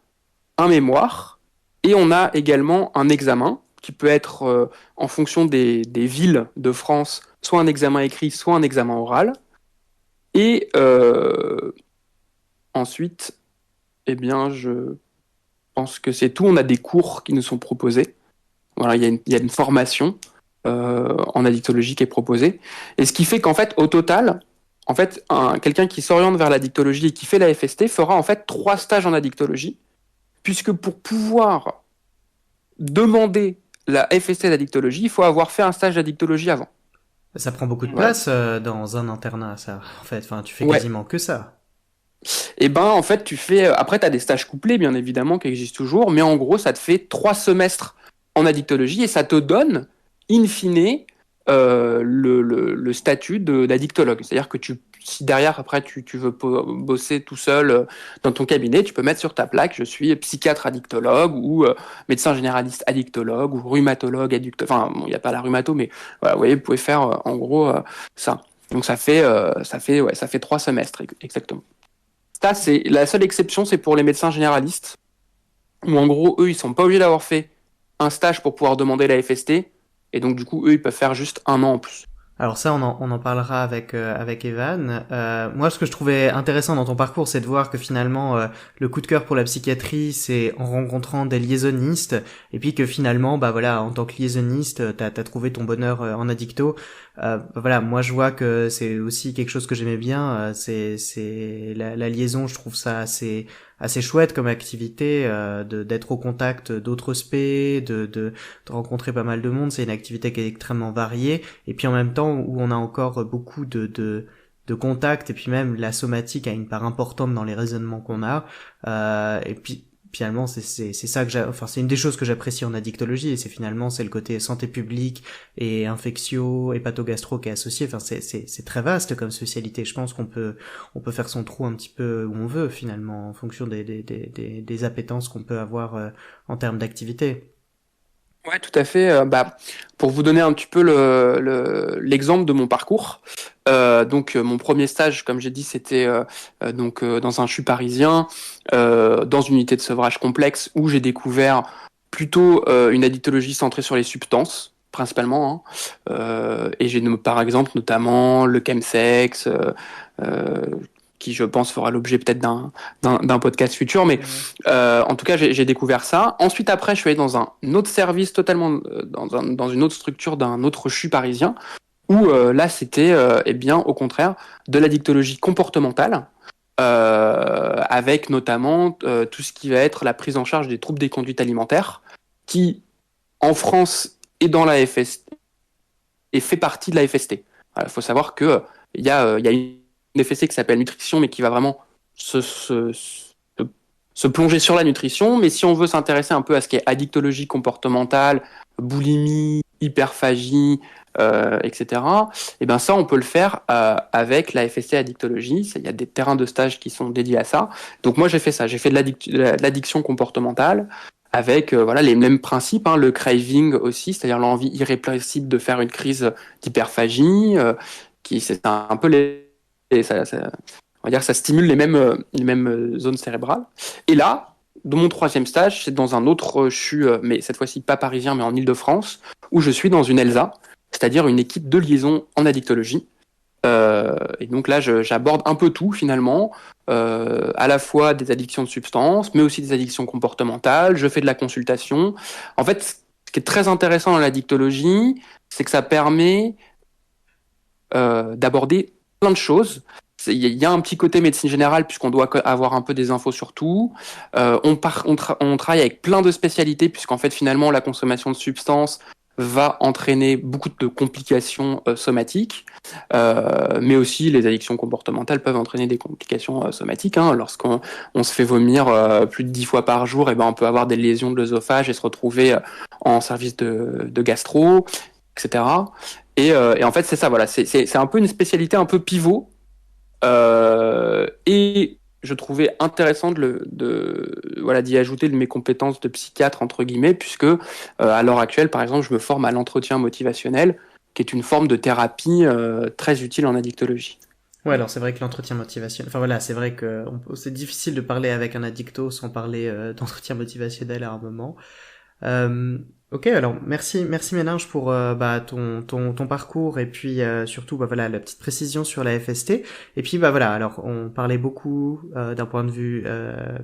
[SPEAKER 5] un mémoire. Et on a également un examen qui peut être en fonction des villes de France, soit un examen écrit, soit un examen oral. Et ensuite, eh bien, je pense que c'est tout. On a des cours qui nous sont proposés. Voilà, il y a une formation en addictologie qui est proposée. Et ce qui fait qu'en fait, au total, en fait, quelqu'un qui s'oriente vers la dictologie et qui fait la FST fera en fait 3 stages en addictologie, puisque pour pouvoir demander la FST d'addictologie, il faut avoir fait un stage d'addictologie avant.
[SPEAKER 1] Ça prend beaucoup de place dans un internat, ça. En fait, enfin, tu fais quasiment que ça.
[SPEAKER 5] Et ben, en fait, tu fais. Après, t'as des stages couplés, bien évidemment, qui existent toujours, mais en gros, ça te fait 3 semestres en addictologie et ça te donne, in fine, le statut d'addictologue. C'est-à-dire que si derrière, après, tu veux bosser tout seul dans ton cabinet, tu peux mettre sur ta plaque, je suis psychiatre addictologue ou médecin généraliste addictologue ou rhumatologue addictologue. Enfin, bon, il n'y a pas la rhumato, mais voilà, vous voyez, vous pouvez faire en gros ça. Donc ça fait 3 semestres exactement. Ça, c'est la seule exception, c'est pour les médecins généralistes, où en gros, eux, ils sont pas obligés d'avoir fait un stage pour pouvoir demander la FST, et donc du coup, eux, ils peuvent faire juste 1 an en plus.
[SPEAKER 1] Alors ça, on en parlera avec Evan. Moi, ce que je trouvais intéressant dans ton parcours, c'est de voir que finalement, le coup de cœur pour la psychiatrie, c'est en rencontrant des liaisonnistes, et puis que finalement, bah voilà, en tant que liaisonniste, t'as trouvé ton bonheur en addicto. Voilà, moi je vois que c'est aussi quelque chose que j'aimais bien. C'est la liaison, je trouve ça assez chouette comme activité, d'être au contact d'autres spé, de rencontrer pas mal de monde. C'est une activité qui est extrêmement variée, et puis en même temps où on a encore beaucoup de contacts, et puis même la somatique a une part importante dans les raisonnements qu'on a, et puis finalement c'est ça que c'est une des choses que j'apprécie en addictologie, et c'est le côté santé publique et infectio, hépatogastro qui est associé. Enfin c'est très vaste comme spécialité. Je pense qu'on peut faire son trou un petit peu où on veut finalement en fonction des appétences qu'on peut avoir en termes d'activité.
[SPEAKER 5] Ouais, tout à fait. Pour vous donner un petit peu l'exemple de mon parcours, mon premier stage, comme j'ai dit, c'était dans un CHU parisien, dans une unité de sevrage complexe où j'ai découvert plutôt une addictologie centrée sur les substances, principalement, hein. Et j'ai par exemple notamment le chemsex, euh, qui je pense fera l'objet peut-être d'un podcast futur, mais en tout cas, j'ai découvert ça. Ensuite, après, je suis allé dans un autre service totalement, dans une autre structure d'un autre CHU parisien, où là, c'était, eh bien, au contraire, de la dictologie comportementale, avec notamment tout ce qui va être la prise en charge des troubles des conduites alimentaires, qui, en France et dans la FST, et fait partie de la FST. Il faut savoir que il y a une FST qui s'appelle nutrition, mais qui va vraiment se plonger sur la nutrition. Mais si on veut s'intéresser un peu à ce qui est addictologie comportementale, boulimie, hyperphagie, etc., et ben ça, on peut le faire avec la FST addictologie. Il y a des terrains de stage qui sont dédiés à ça. Donc moi, j'ai fait ça. J'ai fait de l'addiction comportementale avec voilà les mêmes principes, hein, le craving aussi, c'est-à-dire l'envie irrépressible de faire une crise d'hyperphagie, qui c'est un peu on va dire que ça stimule les mêmes zones cérébrales. Et là, dans mon troisième stage, c'est dans un autre CHU, mais cette fois-ci pas parisien, mais en Île-de-France, où je suis dans une ELSA, c'est-à-dire une équipe de liaison en addictologie. Et donc là, j'aborde un peu tout finalement, à la fois des addictions de substances, mais aussi des addictions comportementales. Je fais de la consultation. En fait, ce qui est très intéressant dans l'addictologie, c'est que ça permet d'aborder plein de choses. Il y a un petit côté médecine générale puisqu'on doit avoir un peu des infos sur tout. On travaille avec plein de spécialités puisqu'en fait finalement la consommation de substances va entraîner beaucoup de complications somatiques, mais aussi les addictions comportementales peuvent entraîner des complications somatiques, hein. Lorsqu'on se fait vomir plus de 10 fois par jour, et ben on peut avoir des lésions de l'œsophage et se retrouver en service de gastro, etc. Et en fait c'est ça, voilà, c'est un peu une spécialité un peu pivot, et je trouvais intéressant voilà, d'y ajouter de mes compétences de psychiatre, entre guillemets, puisque à l'heure actuelle, par exemple, je me forme à l'entretien motivationnel, qui est une forme de thérapie très utile en addictologie.
[SPEAKER 1] Ouais, alors c'est vrai que l'entretien motivationnel, enfin voilà, c'est vrai que c'est difficile de parler avec un addicto sans parler d'entretien motivationnel à un moment. Ok, alors merci Mélange pour ton parcours et puis surtout voilà la petite précision sur la FST. Et puis voilà, alors on parlait beaucoup d'un point de vue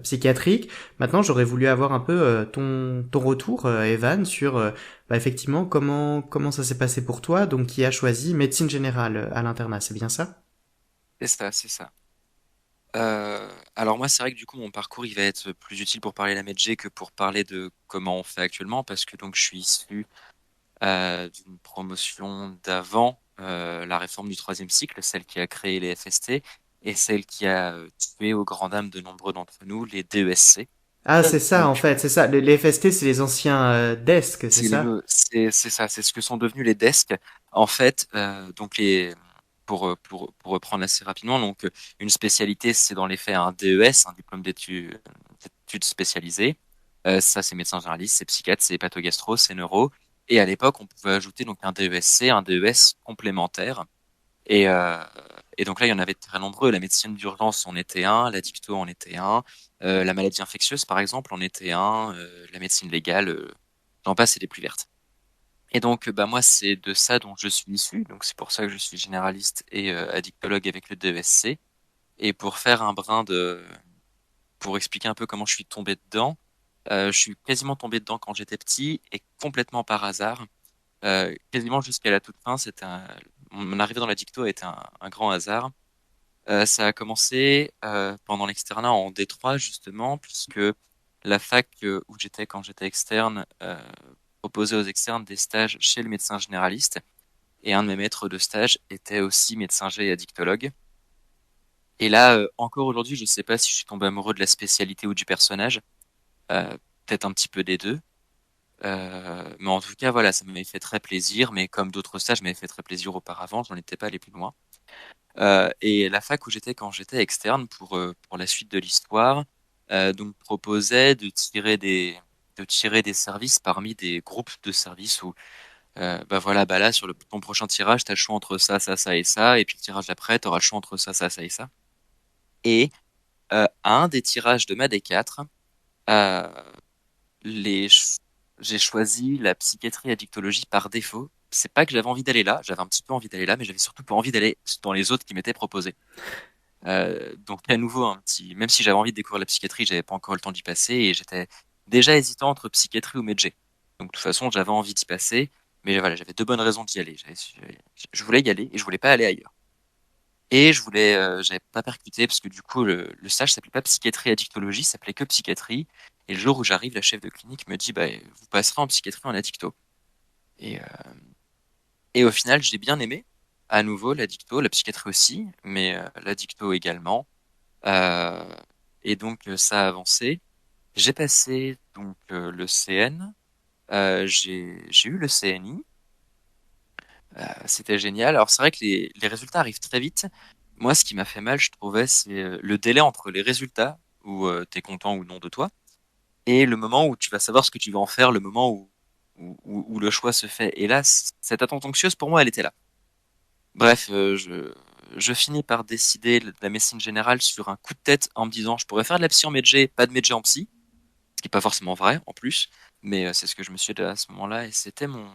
[SPEAKER 1] psychiatrique. Maintenant, j'aurais voulu avoir un peu ton retour, Evan, sur effectivement comment ça s'est passé pour toi, donc qui a choisi médecine générale à l'internat, c'est bien ça?
[SPEAKER 2] C'est ça, c'est ça. Alors moi, c'est vrai que du coup, mon parcours, il va être plus utile pour parler de la MedG que pour parler de comment on fait actuellement, parce que donc je suis issu d'une promotion d'avant la réforme du troisième cycle, celle qui a créé les FST, et celle qui a tué aux grand dames de nombreux d'entre nous les DESC.
[SPEAKER 1] Ah, c'est ça en
[SPEAKER 2] Donc
[SPEAKER 1] fait, c'est ça. Les FST, c'est les anciens desks, c'est ça?
[SPEAKER 2] c'est ça, c'est ce que sont devenus les desks. En fait, donc pour reprendre assez rapidement, donc une spécialité, c'est dans les faits un DES, un diplôme d'études spécialisées. Ça, c'est médecin généraliste, c'est psychiatre, c'est hépatogastro, c'est neuro. Et à l'époque, on pouvait ajouter donc un DESC, un DES complémentaire. Et, euh, et donc là, il y en avait très nombreux. La médecine d'urgence en était un, la dicto en était un, la maladie infectieuse, par exemple, en était un, la médecine légale, j'en passe, et des plus vertes. Et donc, bah moi, c'est de ça dont je suis issu. Donc, c'est pour ça que je suis généraliste et addictologue avec le DESC. Et pour faire pour expliquer un peu comment je suis tombé dedans, je suis quasiment tombé dedans quand j'étais petit et complètement par hasard. Quasiment jusqu'à la toute fin, mon arrivée dans la dicto a été un grand hasard. Ça a commencé pendant l'externat en D3 justement, puisque la fac où j'étais quand j'étais externe proposait aux externes des stages chez le médecin généraliste. Et un de mes maîtres de stage était aussi médecin G et addictologue. Et là, encore aujourd'hui, je ne sais pas si je suis tombé amoureux de la spécialité ou du personnage. Peut-être un petit peu des deux. Mais en tout cas, voilà, ça m'avait fait très plaisir. Mais comme d'autres stages m'avaient fait très plaisir auparavant, j'en étais pas allé plus loin. Et la fac où j'étais quand j'étais externe pour la suite de l'histoire, donc proposait de tirer de tirer des services parmi des groupes de services où bah voilà, bah là sur ton prochain tirage, t'as le choix entre ça, ça, ça et ça, et puis le tirage d'après, t'auras le choix entre ça, ça, ça et ça. Et à un des tirages de ma D4, euh, les ch- j'ai choisi la psychiatrie addictologie par défaut. C'est pas que j'avais envie d'aller là, j'avais un petit peu envie d'aller là, mais j'avais surtout pas envie d'aller dans les autres qui m'étaient proposés. Donc à nouveau même si j'avais envie de découvrir la psychiatrie, j'avais pas encore le temps d'y passer et j'étais déjà hésitant entre psychiatrie ou medjay. Donc de toute façon, j'avais envie d'y passer, mais voilà, j'avais deux bonnes raisons d'y aller. Je voulais y aller et je voulais pas aller ailleurs. Et j'avais pas percuté parce que du coup, le stage s'appelait pas psychiatrie addictologie, ça s'appelait que psychiatrie. Et le jour où j'arrive, la chef de clinique me dit, bah, vous passerez en psychiatrie en addicto. Et, euh, et au final, j'ai bien aimé. À nouveau, l'addicto, la psychiatrie aussi, mais l'addicto également. Euh, et donc, ça a avancé. J'ai passé donc le CN. J'ai eu le CNI. C'était génial. Alors, c'est vrai que les résultats arrivent très vite. Moi, ce qui m'a fait mal, je trouvais, c'est le délai entre les résultats, où tu es content ou non de toi, et le moment où tu vas savoir ce que tu vas en faire, le moment où le choix se fait. Et là, cette attente anxieuse, pour moi, elle était là. Bref, je finis par décider de la médecine générale sur un coup de tête en me disant, je pourrais faire de la psy en medjay, pas de medjay en psy, ce qui est pas forcément vrai, en plus, mais c'est ce que je me suis dit à ce moment-là, et c'était mon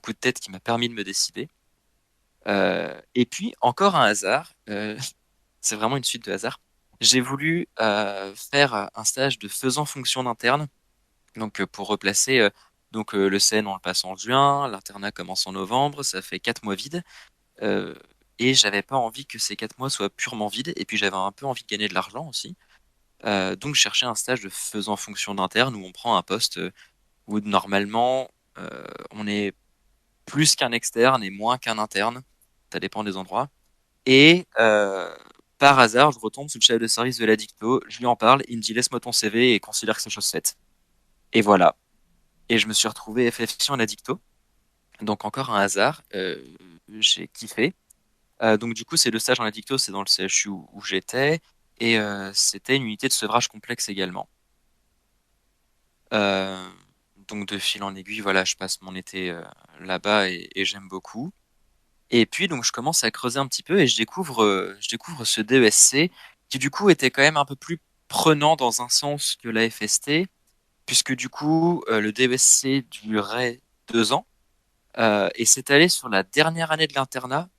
[SPEAKER 2] coup de tête qui m'a permis de me décider. Et puis, encore un hasard, c'est vraiment une suite de hasards. J'ai voulu faire un stage de faisant fonction d'interne, donc pour replacer le CN, on le passe en juin, l'internat commence en novembre, ça fait 4 mois vides, euh, et j'avais pas envie que ces 4 mois soient purement vides, et puis j'avais un peu envie de gagner de l'argent aussi. Donc je cherchais un stage de faisant fonction d'interne où on prend un poste où normalement on est plus qu'un externe et moins qu'un interne, ça dépend des endroits. Et par hasard, je retombe sur le chef de service de la dicto, je lui en parle, il me dit laisse-moi ton CV et considère que c'est chose faite. Et voilà. Et je me suis retrouvé FF en la dicto. Donc encore un hasard, j'ai kiffé. Donc du coup, c'est le stage en la dicto, c'est dans le CHU où j'étais, et c'était une unité de sevrage complexe également. Euh, donc de fil en aiguille, voilà, je passe mon été là-bas et j'aime beaucoup. Et puis donc je commence à creuser un petit peu et je découvre ce DESC qui du coup était quand même un peu plus prenant dans un sens que la FST, puisque du coup le DESC durait 2 ans et s'étalait sur la dernière année de l'internat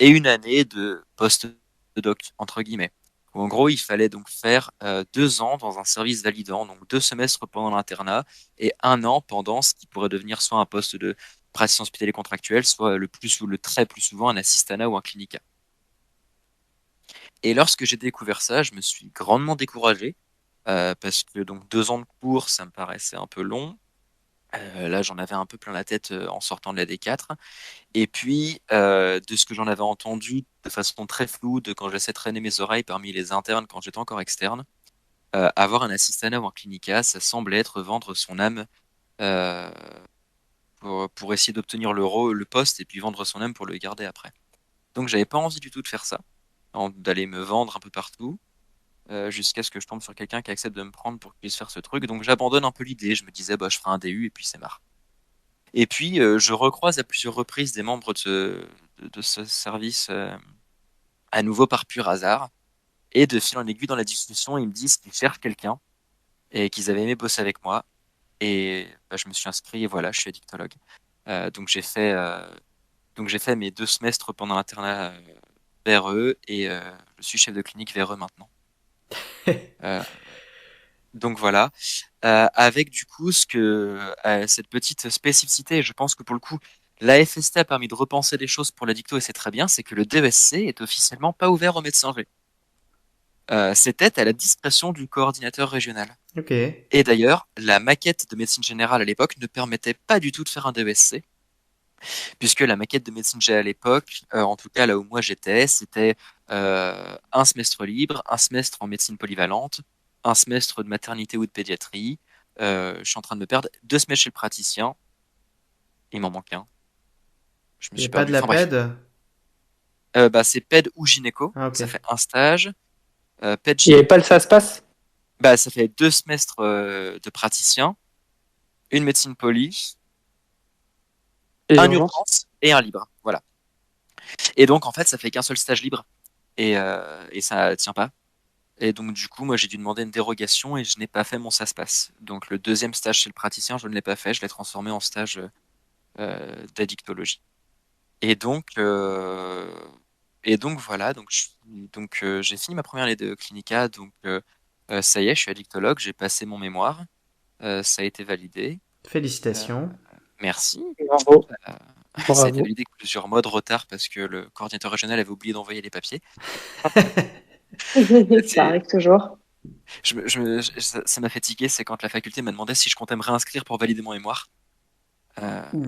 [SPEAKER 2] et une année de post-doc entre guillemets. Où, en gros, il fallait donc faire 2 ans dans un service validant, donc 2 semestres pendant l'internat et un an pendant ce qui pourrait devenir soit un poste de praticien hospitalier contractuel, soit le plus ou le très plus souvent un assistana ou un clinica. Et lorsque j'ai découvert ça, je me suis grandement découragé parce que donc 2 ans de cours, ça me paraissait un peu long. Là, j'en avais un peu plein la tête en sortant de la D4. Et puis, de ce que j'en avais entendu de façon très floue, de quand j'essaie de traîner mes oreilles parmi les internes quand j'étais encore externe, avoir un assistana ou un clinica, ça semblait être vendre son âme euh, pour essayer d'obtenir le poste et puis vendre son âme pour le garder après. Donc, j'avais pas envie du tout de faire ça, d'aller me vendre un peu partout, jusqu'à ce que je tombe sur quelqu'un qui accepte de me prendre pour que je puisse faire ce truc. Donc, j'abandonne un peu l'idée. Je me disais, bah, je ferai un DU et puis c'est marre. Et puis, je recroise à plusieurs reprises des membres de ce service à nouveau par pur hasard. Et de fil en aiguille dans la discussion, ils me disent qu'ils cherchent quelqu'un et qu'ils avaient aimé bosser avec moi. Et bah, je me suis inscrit et voilà, je suis addictologue. Donc j'ai fait mes 2 semestres pendant l'internat vers eux et je suis chef de clinique vers eux maintenant. Euh, donc voilà, avec du coup cette petite spécificité, je pense que pour le coup, la FST a permis de repenser les choses pour l'addicto et c'est très bien, c'est que le DESC est officiellement pas ouvert aux médecins G. C'était à la discrétion du coordinateur régional.
[SPEAKER 1] Ok.
[SPEAKER 2] Et d'ailleurs, la maquette de médecine générale à l'époque ne permettait pas du tout de faire un DESC, puisque la maquette de médecine générale à l'époque, en tout cas là où moi j'étais, c'était un semestre libre, un semestre en médecine polyvalente, un semestre de maternité ou de pédiatrie. Je suis en train de me perdre. 2 semestres chez le praticien. Il m'en manque un. Je me
[SPEAKER 1] Il n'y
[SPEAKER 2] suis
[SPEAKER 1] a pas de
[SPEAKER 2] perdu.
[SPEAKER 1] la
[SPEAKER 2] Enfin bref.
[SPEAKER 1] PED?
[SPEAKER 2] Bah, c'est ped ou gynéco.
[SPEAKER 1] Ah,
[SPEAKER 2] Ça
[SPEAKER 1] ok.
[SPEAKER 2] fait un stage. Ped
[SPEAKER 3] Il n'y avait
[SPEAKER 2] gynéco.
[SPEAKER 3] pas le ça se passe?
[SPEAKER 2] Bah, ça fait 2 semestres de praticien. une médecine poly,
[SPEAKER 5] Et
[SPEAKER 2] un
[SPEAKER 5] urgence.
[SPEAKER 2] urgence et un libre. Voilà. Et donc, en fait, ça fait qu'un seul stage libre. Et ça tient pas. Et donc, du coup, moi, j'ai dû demander une dérogation et je n'ai pas fait mon SASPAS. Donc, le deuxième stage chez le praticien, je ne l'ai pas fait. Je l'ai transformé en stage d'addictologie. Et donc, euh, et donc voilà. J'ai fini ma première année de clinica. Ça y est, je suis addictologue. J'ai passé mon mémoire. Ça a été validé. Euh,
[SPEAKER 1] Félicitations.
[SPEAKER 2] Merci.
[SPEAKER 3] Bravo.
[SPEAKER 2] Euh, Ça a été
[SPEAKER 5] Bravo.
[SPEAKER 2] validé avec plusieurs mois de retard parce que le coordinateur régional avait oublié d'envoyer les papiers.
[SPEAKER 4] Ça
[SPEAKER 2] C'est-
[SPEAKER 4] arrive toujours.
[SPEAKER 2] ça m'a fait tiquer, c'est quand la faculté m'a demandé si je comptais me réinscrire pour valider mon mémoire.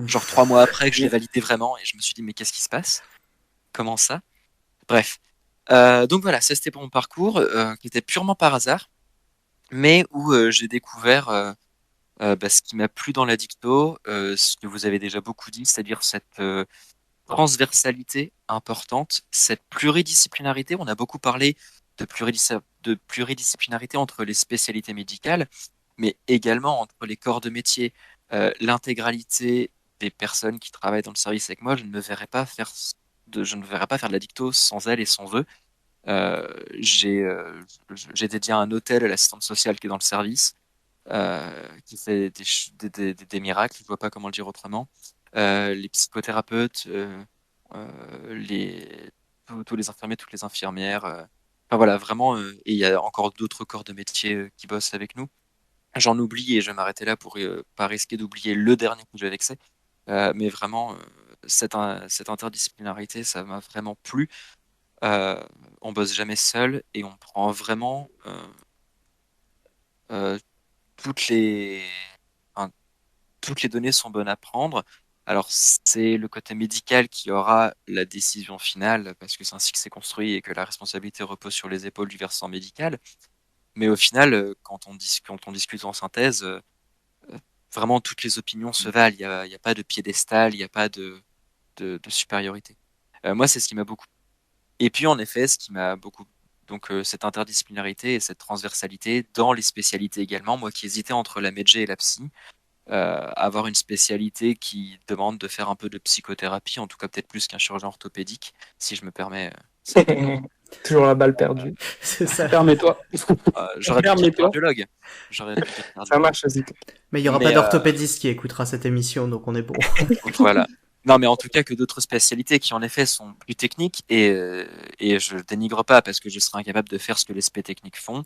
[SPEAKER 2] Genre 3 mois après que je l'ai validé vraiment, et je me suis dit, mais qu'est-ce qui se passe? Comment ça? Bref. Donc voilà, ça c'était pour mon parcours, qui était purement par hasard, mais où j'ai découvert ce qui m'a plu dans la dicto, ce que vous avez déjà beaucoup dit, c'est-à-dire cette transversalité importante, cette pluridisciplinarité. On a beaucoup parlé de pluridisciplinarité entre les spécialités médicales, mais également entre les corps de métier. L'intégralité des personnes qui travaillent dans le service avec moi, je ne me verrais pas faire je ne verrais pas faire de la dicto sans elles et sans eux. Euh, j'ai dédié un hôtel à l'assistante sociale qui est dans le service, qui fait des miracles, je ne vois pas comment le dire autrement. Les psychothérapeutes, tous les infirmiers, toutes les infirmières. Enfin voilà, vraiment. Et il y a encore d'autres corps de métier qui bossent avec nous. J'en oublie et je vais m'arrêter là pour pas risquer d'oublier le dernier que j'ai vexé. Mais vraiment, cette interdisciplinarité, ça m'a vraiment plu. Euh, on bosse jamais seul et on prend vraiment euh, toutes les, enfin, toutes les données sont bonnes à prendre. Alors, c'est le côté médical qui aura la décision finale, parce que c'est ainsi que c'est construit et que la responsabilité repose sur les épaules du versant médical. Mais au final, quand on discute en synthèse, vraiment toutes les opinions se valent. Il y a pas de piédestal, il n'y a pas de supériorité. Moi, c'est ce qui m'a beaucoup. Et puis, en effet, ce qui m'a beaucoup. Donc, cette interdisciplinarité et cette transversalité dans les spécialités également. Moi qui hésitais entre la médecine et la psy, avoir une spécialité qui demande de faire un peu de psychothérapie, en tout cas peut-être plus qu'un chirurgien orthopédique, si je me permets cette
[SPEAKER 3] Toujours la balle perdue.
[SPEAKER 1] C'est ça.
[SPEAKER 5] Permets-toi.
[SPEAKER 2] j'aurais pu dire
[SPEAKER 5] Permets-toi.
[SPEAKER 2] cardiologue. J'aurais pu dire
[SPEAKER 3] Ça
[SPEAKER 2] cardiologue.
[SPEAKER 3] marche aussi.
[SPEAKER 1] Mais il y aura
[SPEAKER 2] Mais,
[SPEAKER 1] pas d'orthopédiste qui écoutera cette émission, donc on est bon.
[SPEAKER 2] Donc voilà. Non, mais en tout cas que d'autres spécialités qui en effet sont plus techniques et je dénigre pas parce que je serais incapable de faire ce que les spé techniques font.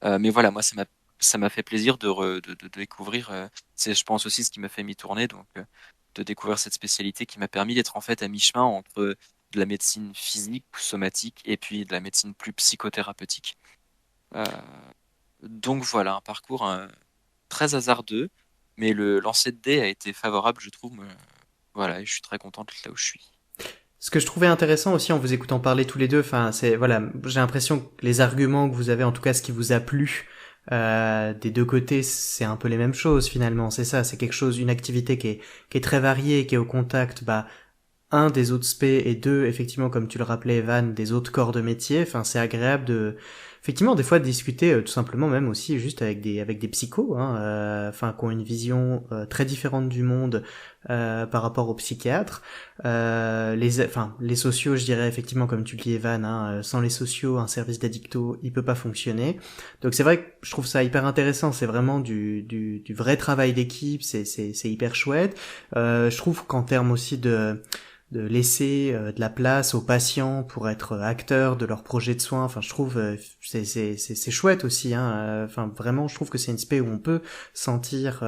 [SPEAKER 2] Mais voilà, moi ça m'a fait plaisir de découvrir. C'est je pense aussi ce qui m'a fait m'y tourner, donc de découvrir cette spécialité qui m'a permis d'être en fait à mi-chemin entre de la médecine physique ou somatique et puis de la médecine plus psychothérapeutique. Euh, donc voilà, un parcours très hasardeux, mais le lancer de dés a été favorable, je trouve. Voilà, et je suis très content d'être là où je suis.
[SPEAKER 1] Ce que je trouvais intéressant aussi en vous écoutant parler tous les deux, enfin, c'est voilà, j'ai l'impression que les arguments que vous avez, en tout cas, ce qui vous a plu des deux côtés, c'est un peu les mêmes choses finalement. C'est ça, c'est quelque chose, une activité qui est très variée, qui est au contact, un des autres spé et deux effectivement comme tu le rappelais Evan des autres corps de métier. Enfin c'est agréable de effectivement des fois de discuter tout simplement même aussi juste avec des psychos hein, enfin qui ont une vision très différente du monde par rapport aux psychiatres. Les sociaux, je dirais effectivement comme tu le dis Evan, hein, sans les sociaux un service d'addicto il peut pas fonctionner. Donc c'est vrai que je trouve ça hyper intéressant, c'est vraiment du vrai travail d'équipe, c'est hyper chouette. Je trouve qu'en termes aussi de laisser de la place aux patients pour être acteurs de leur projet de soins. Enfin, je trouve c'est chouette aussi. Hein. Enfin, vraiment, je trouve que c'est une spé où on peut sentir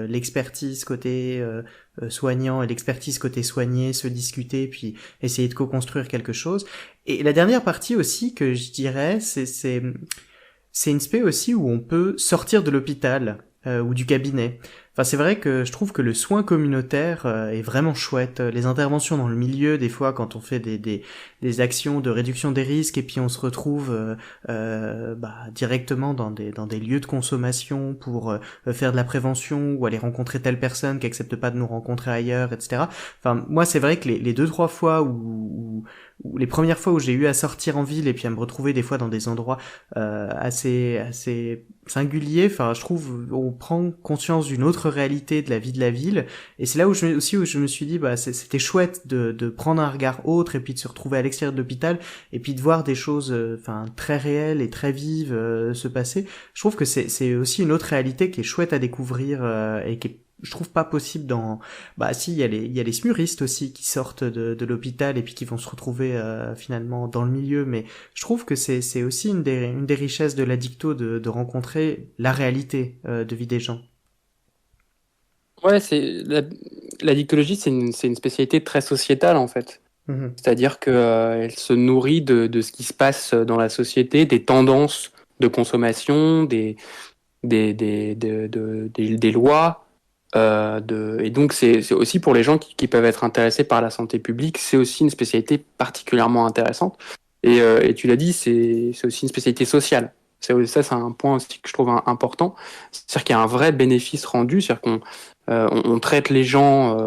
[SPEAKER 1] l'expertise côté soignant et l'expertise côté soigné se discuter, puis essayer de co-construire quelque chose. Et la dernière partie aussi que je dirais, c'est une spé aussi où on peut sortir de l'hôpital ou du cabinet. Enfin, c'est vrai que je trouve que le soin communautaire est vraiment chouette. Les interventions dans le milieu, des fois, quand on fait des actions de réduction des risques et puis on se retrouve directement dans des lieux de consommation pour faire de la prévention ou aller rencontrer telle personne qui accepte pas de nous rencontrer ailleurs, etc. Enfin, moi, c'est vrai que les deux trois fois les premières fois où j'ai eu à sortir en ville et puis à me retrouver des fois dans des endroits assez singuliers, enfin je trouve on prend conscience d'une autre réalité de la vie de la ville, et c'est là où je me suis dit bah c'était chouette de prendre un regard autre et puis de se retrouver à l'extérieur de l'hôpital et puis de voir des choses enfin très réelles et très vives se passer. Je trouve que c'est aussi une autre réalité qui est chouette à découvrir et qui est je trouve pas possible dans bah si il y a les smuristes aussi qui sortent de l'hôpital et puis qui vont se retrouver finalement dans le milieu, mais je trouve que c'est aussi une des richesses de l'addicto de rencontrer la réalité de vie des gens.
[SPEAKER 5] Ouais, la dictologie, c'est une spécialité très sociétale en fait.
[SPEAKER 1] Mhm.
[SPEAKER 5] C'est-à-dire que elle se nourrit de ce qui se passe dans la société, des tendances de consommation, des lois. Et donc c'est aussi pour les gens qui peuvent être intéressés par la santé publique, c'est aussi une spécialité particulièrement intéressante. Et tu l'as dit, c'est aussi une spécialité sociale. Ça, c'est un point aussi que je trouve important. C'est-à-dire qu'il y a un vrai bénéfice rendu, c'est-à-dire on traite les gens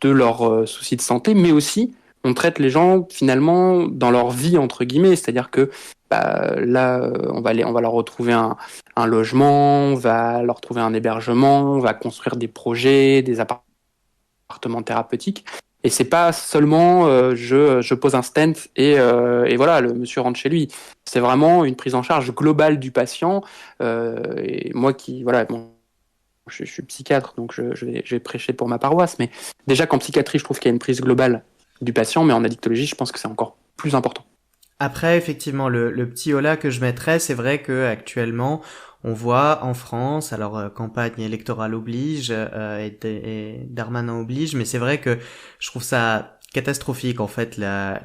[SPEAKER 5] de leurs soucis de santé, mais aussi on traite les gens finalement dans leur vie entre guillemets, c'est-à-dire que bah, là on va leur retrouver un logement, on va leur trouver un hébergement, on va construire des projets, des appartements thérapeutiques. Et c'est pas seulement je pose un stent et voilà, le monsieur rentre chez lui. C'est vraiment une prise en charge globale du patient. Et moi voilà, bon, je suis psychiatre, donc je vais prêcher pour ma paroisse. Mais déjà qu'en psychiatrie, je trouve qu'il y a une prise globale du patient, mais en addictologie, je pense que c'est encore plus important.
[SPEAKER 1] Après, effectivement, le petit holà que je mettrais, c'est vrai que actuellement, on voit en France, alors campagne électorale oblige et Darmanin oblige, mais c'est vrai que je trouve ça catastrophique en fait la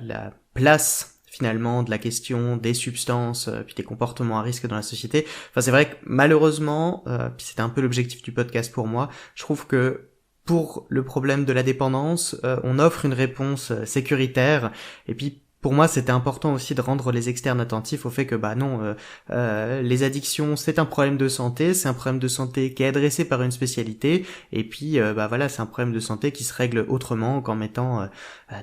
[SPEAKER 1] place finalement de la question des substances puis des comportements à risque dans la société. Enfin, c'est vrai que malheureusement, puis c'était un peu l'objectif du podcast pour moi, je trouve que pour le problème de la dépendance, on offre une réponse sécuritaire et puis pour moi, c'était important aussi de rendre les externes attentifs au fait que bah non, les addictions c'est un problème de santé, c'est un problème de santé qui est adressé par une spécialité, et puis bah voilà, c'est un problème de santé qui se règle autrement qu'en mettant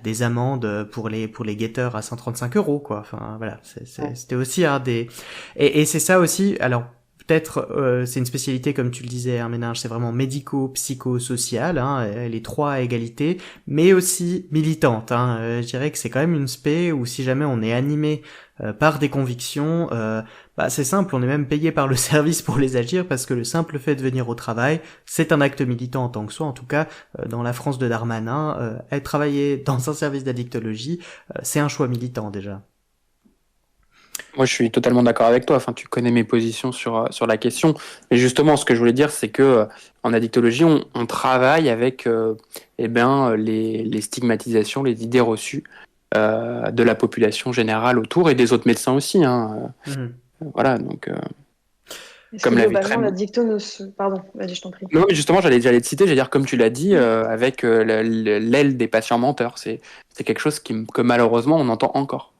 [SPEAKER 1] des amendes pour les guetteurs à 135 € quoi. Enfin voilà, c'était aussi un des et c'est ça aussi. Alors peut-être c'est une spécialité comme tu le disais, un ménage, c'est vraiment médico-psycho-social, hein, les trois à égalité, mais aussi militante. Hein, je dirais que c'est quand même une spé où si jamais on est animé par des convictions, bah c'est simple, on est même payé par le service pour les agir parce que le simple fait de venir au travail, c'est un acte militant en tant que soi. En tout cas, dans la France de Darmanin, être travailler dans un service d'addictologie, c'est un choix militant déjà.
[SPEAKER 5] Moi, je suis totalement d'accord avec toi. Enfin, tu connais mes positions sur la question. Mais justement, ce que je voulais dire, c'est que en addictologie, on travaille avec les stigmatisations, les idées reçues de la population générale autour et des autres médecins aussi. Hein. Voilà, donc
[SPEAKER 4] Est-ce
[SPEAKER 5] comme
[SPEAKER 4] que
[SPEAKER 5] l'avait
[SPEAKER 4] globalement,
[SPEAKER 5] très
[SPEAKER 4] l'addicto ne se... Pardon, vas-y, je t'en prie.
[SPEAKER 5] non, justement, j'allais te citer, j'allais dire, comme tu l'as dit, avec l'aile des patients menteurs. C'est quelque chose que malheureusement, on entend encore.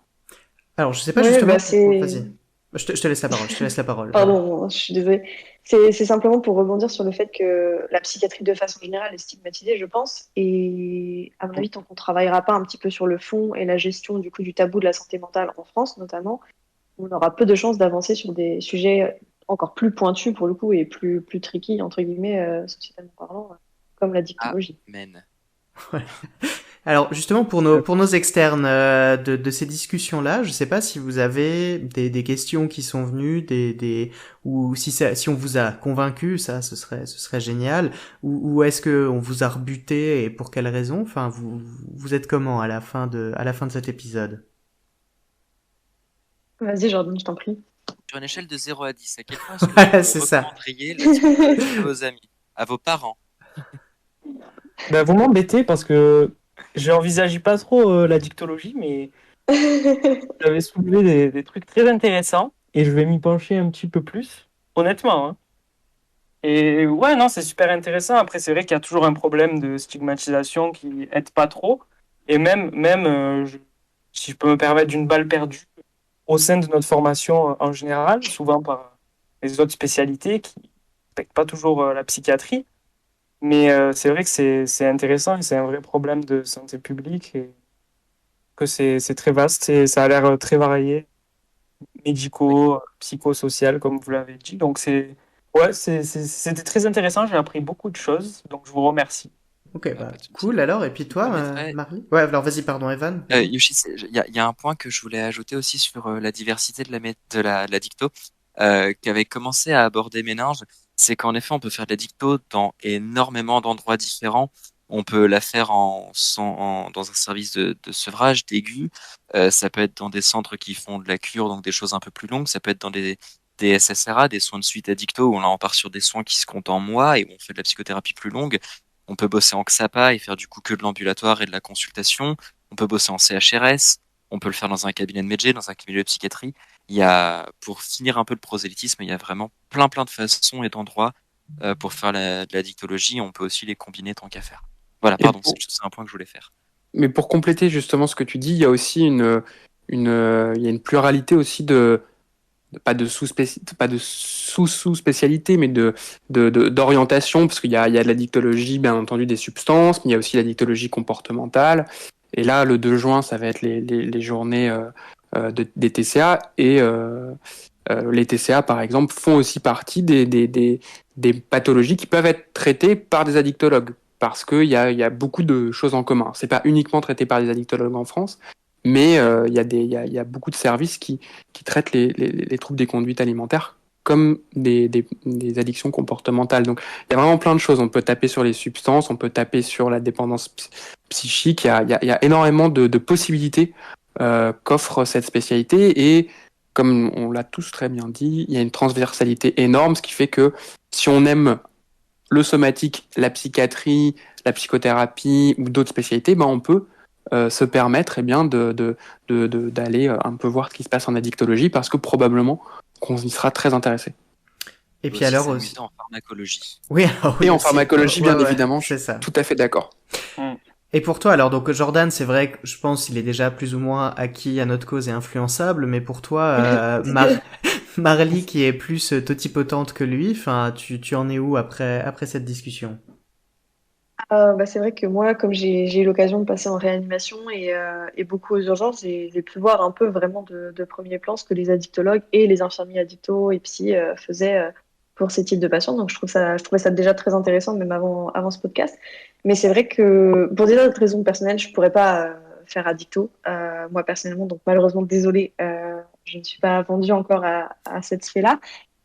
[SPEAKER 1] Alors, je sais pas
[SPEAKER 4] Oui,
[SPEAKER 1] justement.
[SPEAKER 4] bah c'est...
[SPEAKER 1] Vas-y. Je te laisse la parole. Je te laisse la parole.
[SPEAKER 4] Pardon, je suis désolée. C'est simplement pour rebondir sur le fait que la psychiatrie de façon générale est stigmatisée, je pense. Et à mon avis, tant qu'on ne travaillera pas un petit peu sur le fond et la gestion du coup du tabou de la santé mentale en France notamment, on aura peu de chances d'avancer sur des sujets encore plus pointus pour le coup et plus tricky, entre guillemets, sociétalement parlant, comme la dictologie.
[SPEAKER 2] Amen.
[SPEAKER 1] Ouais. Alors justement pour nos externes de ces discussions-là, je sais pas si vous avez des questions qui sont venues, ou si on vous a convaincu, ça ce serait génial, ou est-ce que on vous a rebuté et pour quelle raison? Enfin vous êtes comment à la fin de cet épisode?
[SPEAKER 4] Vas-y, Jordan, je t'en prie.
[SPEAKER 2] Sur une échelle de 0 à 10, à quel point est-ce que
[SPEAKER 1] Voilà,
[SPEAKER 2] vous
[SPEAKER 1] c'est ça.
[SPEAKER 2] recommanderiez la psychologie à vos amis, à vos parents?
[SPEAKER 3] Ben, vous m'embêtez parce que j'envisageais pas trop la dictologie, mais j'avais soulevé des trucs très intéressants et je vais m'y pencher un petit peu plus, honnêtement. Hein. Et ouais, non, c'est super intéressant. Après, c'est vrai qu'il y a toujours un problème de stigmatisation qui aide pas trop. Et même si je peux me permettre d'une balle perdue au sein de notre formation en général, souvent par les autres spécialités qui ne respectent pas toujours la psychiatrie. Mais c'est vrai que c'est intéressant et c'est un vrai problème de santé publique. Et que c'est très vaste et ça a l'air très varié, médicaux, psychosocial, comme vous l'avez dit. Donc c'était très intéressant. J'ai appris beaucoup de choses. Donc je vous remercie.
[SPEAKER 1] Ok,
[SPEAKER 2] Pas
[SPEAKER 1] bah
[SPEAKER 2] de souci.
[SPEAKER 1] cool. Alors, et puis
[SPEAKER 2] Je me
[SPEAKER 1] toi,
[SPEAKER 2] permettrais-
[SPEAKER 1] Marley? Ouais, alors vas-y, pardon, Evan. Vas-y.
[SPEAKER 2] Yoshi, il y a un point que je voulais ajouter aussi sur la diversité de la dicto, qu'avait commencé à aborder Méninge, c'est qu'en effet, on peut faire de la dicto dans énormément d'endroits différents. On peut la faire dans un service de sevrage, d'aigu. Ça peut être dans des centres qui font de la cure, donc des choses un peu plus longues. Ça peut être dans des SSRA, des soins de suite à dicto, où là, on part sur des soins qui se comptent en mois et où on fait de la psychothérapie plus longue. On peut bosser en XAPA et faire du coup que de l'ambulatoire et de la consultation. On peut bosser en CHRS. On peut le faire dans un cabinet de médecine, dans un cabinet de psychiatrie. Pour finir un peu le prosélytisme, il y a vraiment plein de façons et d'endroits pour faire de la dictologie. On peut aussi les combiner tant qu'à faire. Voilà,
[SPEAKER 5] Et
[SPEAKER 2] pardon,
[SPEAKER 5] pour-
[SPEAKER 2] c'est un point que je voulais faire.
[SPEAKER 5] Mais pour compléter justement ce que tu dis, il y a aussi il y a une pluralité aussi pas de sous-spécialité, mais d'orientation, parce il y a de la dictologie, bien entendu, des substances, mais il y a aussi la dictologie comportementale. Et là, le 2 juin, ça va être les journées des TCA. Et les TCA, par exemple, font aussi partie des pathologies qui peuvent être traitées par des addictologues, parce qu'il y a beaucoup de choses en commun. C'est pas uniquement traité par des addictologues en France, mais il y a beaucoup de services qui traitent les troubles des conduites alimentaires comme des addictions comportementales. Donc, il y a vraiment plein de choses. On peut taper sur les substances, on peut taper sur la dépendance psychique. Il y a énormément de possibilités qu'offre cette spécialité. Et comme on l'a tous très bien dit, il y a une transversalité énorme, ce qui fait que si on aime le somatique, la psychiatrie, la psychothérapie ou d'autres spécialités, ben on peut se permettre d'aller un peu voir ce qui se passe en addictologie parce que probablement qu'on y sera très intéressé.
[SPEAKER 1] Et
[SPEAKER 2] On peut
[SPEAKER 1] puis alors
[SPEAKER 2] s'amuser
[SPEAKER 1] aussi.
[SPEAKER 2] en pharmacologie.
[SPEAKER 1] Oui, alors oui,
[SPEAKER 5] Et en
[SPEAKER 1] aussi.
[SPEAKER 5] pharmacologie,
[SPEAKER 1] Ouais,
[SPEAKER 5] bien
[SPEAKER 1] ouais,
[SPEAKER 5] évidemment, je
[SPEAKER 1] c'est
[SPEAKER 5] suis
[SPEAKER 1] ça.
[SPEAKER 5] tout à fait d'accord.
[SPEAKER 1] Et pour toi, alors, donc Jordan, c'est vrai que je pense qu'il est déjà plus ou moins acquis à notre cause et influençable, mais pour toi, Marley, qui est plus totipotente que lui, enfin, tu en es où après cette discussion?
[SPEAKER 4] C'est vrai que moi, comme j'ai eu l'occasion de passer en réanimation et beaucoup aux urgences, j'ai pu voir un peu vraiment de premier plan ce que les addictologues et les infirmiers addictos et psy faisaient pour ces types de patients. Donc je trouvais ça déjà très intéressant, même avant ce podcast. Mais c'est vrai que pour des raisons personnelles, je pourrais pas faire addicto, moi personnellement. Donc malheureusement, désolée, je ne suis pas vendue encore à cette sphère-là.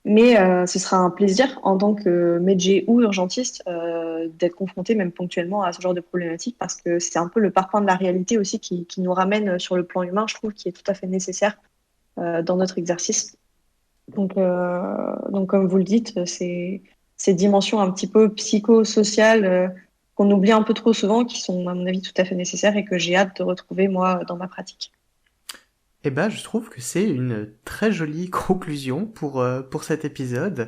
[SPEAKER 4] Mais ce sera un plaisir en tant que médecin ou urgentiste d'être confronté même ponctuellement à ce genre de problématique parce que c'est un peu le parpaing de la réalité aussi qui nous ramène sur le plan humain, je trouve, qui est tout à fait nécessaire dans notre exercice. Donc comme vous le dites, c'est ces dimensions un petit peu psychosociales qu'on oublie un peu trop souvent, qui sont à mon avis tout à fait nécessaires et que j'ai hâte de retrouver moi dans ma pratique.
[SPEAKER 1] Eh ben, je trouve que c'est une très jolie conclusion pour cet épisode.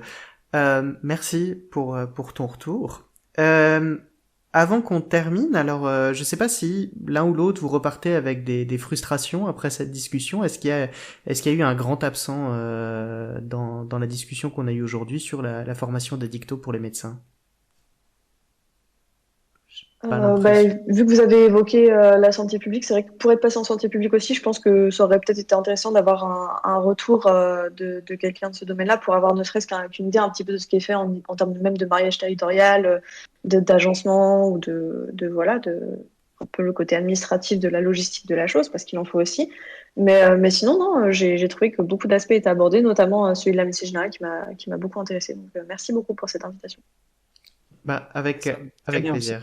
[SPEAKER 1] Merci pour ton retour. Avant qu'on termine, alors je sais pas si l'un ou l'autre vous repartez avec des frustrations après cette discussion. Est-ce qu'il y a eu un grand absent dans la discussion qu'on a eue aujourd'hui sur la formation des dictos pour les médecins? J'ai pas l'impression.
[SPEAKER 4] Vu que vous avez évoqué la santé publique, c'est vrai que pour être passé en santé publique aussi, je pense que ça aurait peut-être été intéressant d'avoir un retour de quelqu'un de ce domaine-là pour avoir ne serait-ce qu'une idée un petit peu de ce qui est fait en termes même de mariage territorial, d'agencement ou voilà, un peu le côté administratif de la logistique de la chose, parce qu'il en faut aussi. Mais sinon, non, j'ai trouvé que beaucoup d'aspects étaient abordés, notamment celui de la médecine générale qui m'a beaucoup intéressé. Donc, merci beaucoup pour cette invitation.
[SPEAKER 1] Bah, avec
[SPEAKER 3] Très bien
[SPEAKER 1] plaisir.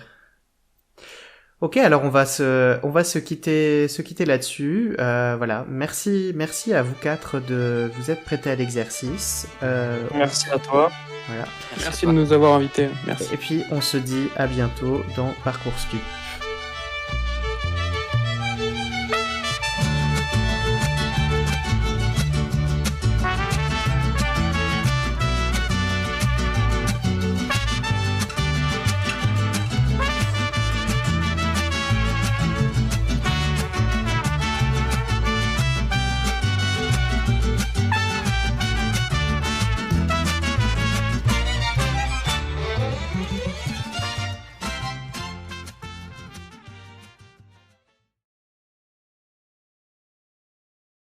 [SPEAKER 1] Ok, alors on va se quitter là-dessus. Voilà, merci à vous quatre de vous être prêtés à l'exercice.
[SPEAKER 3] Merci à toi.
[SPEAKER 1] Voilà.
[SPEAKER 5] Merci de nous avoir invités. Merci.
[SPEAKER 1] Et puis on se dit à bientôt dans Parcours Stup.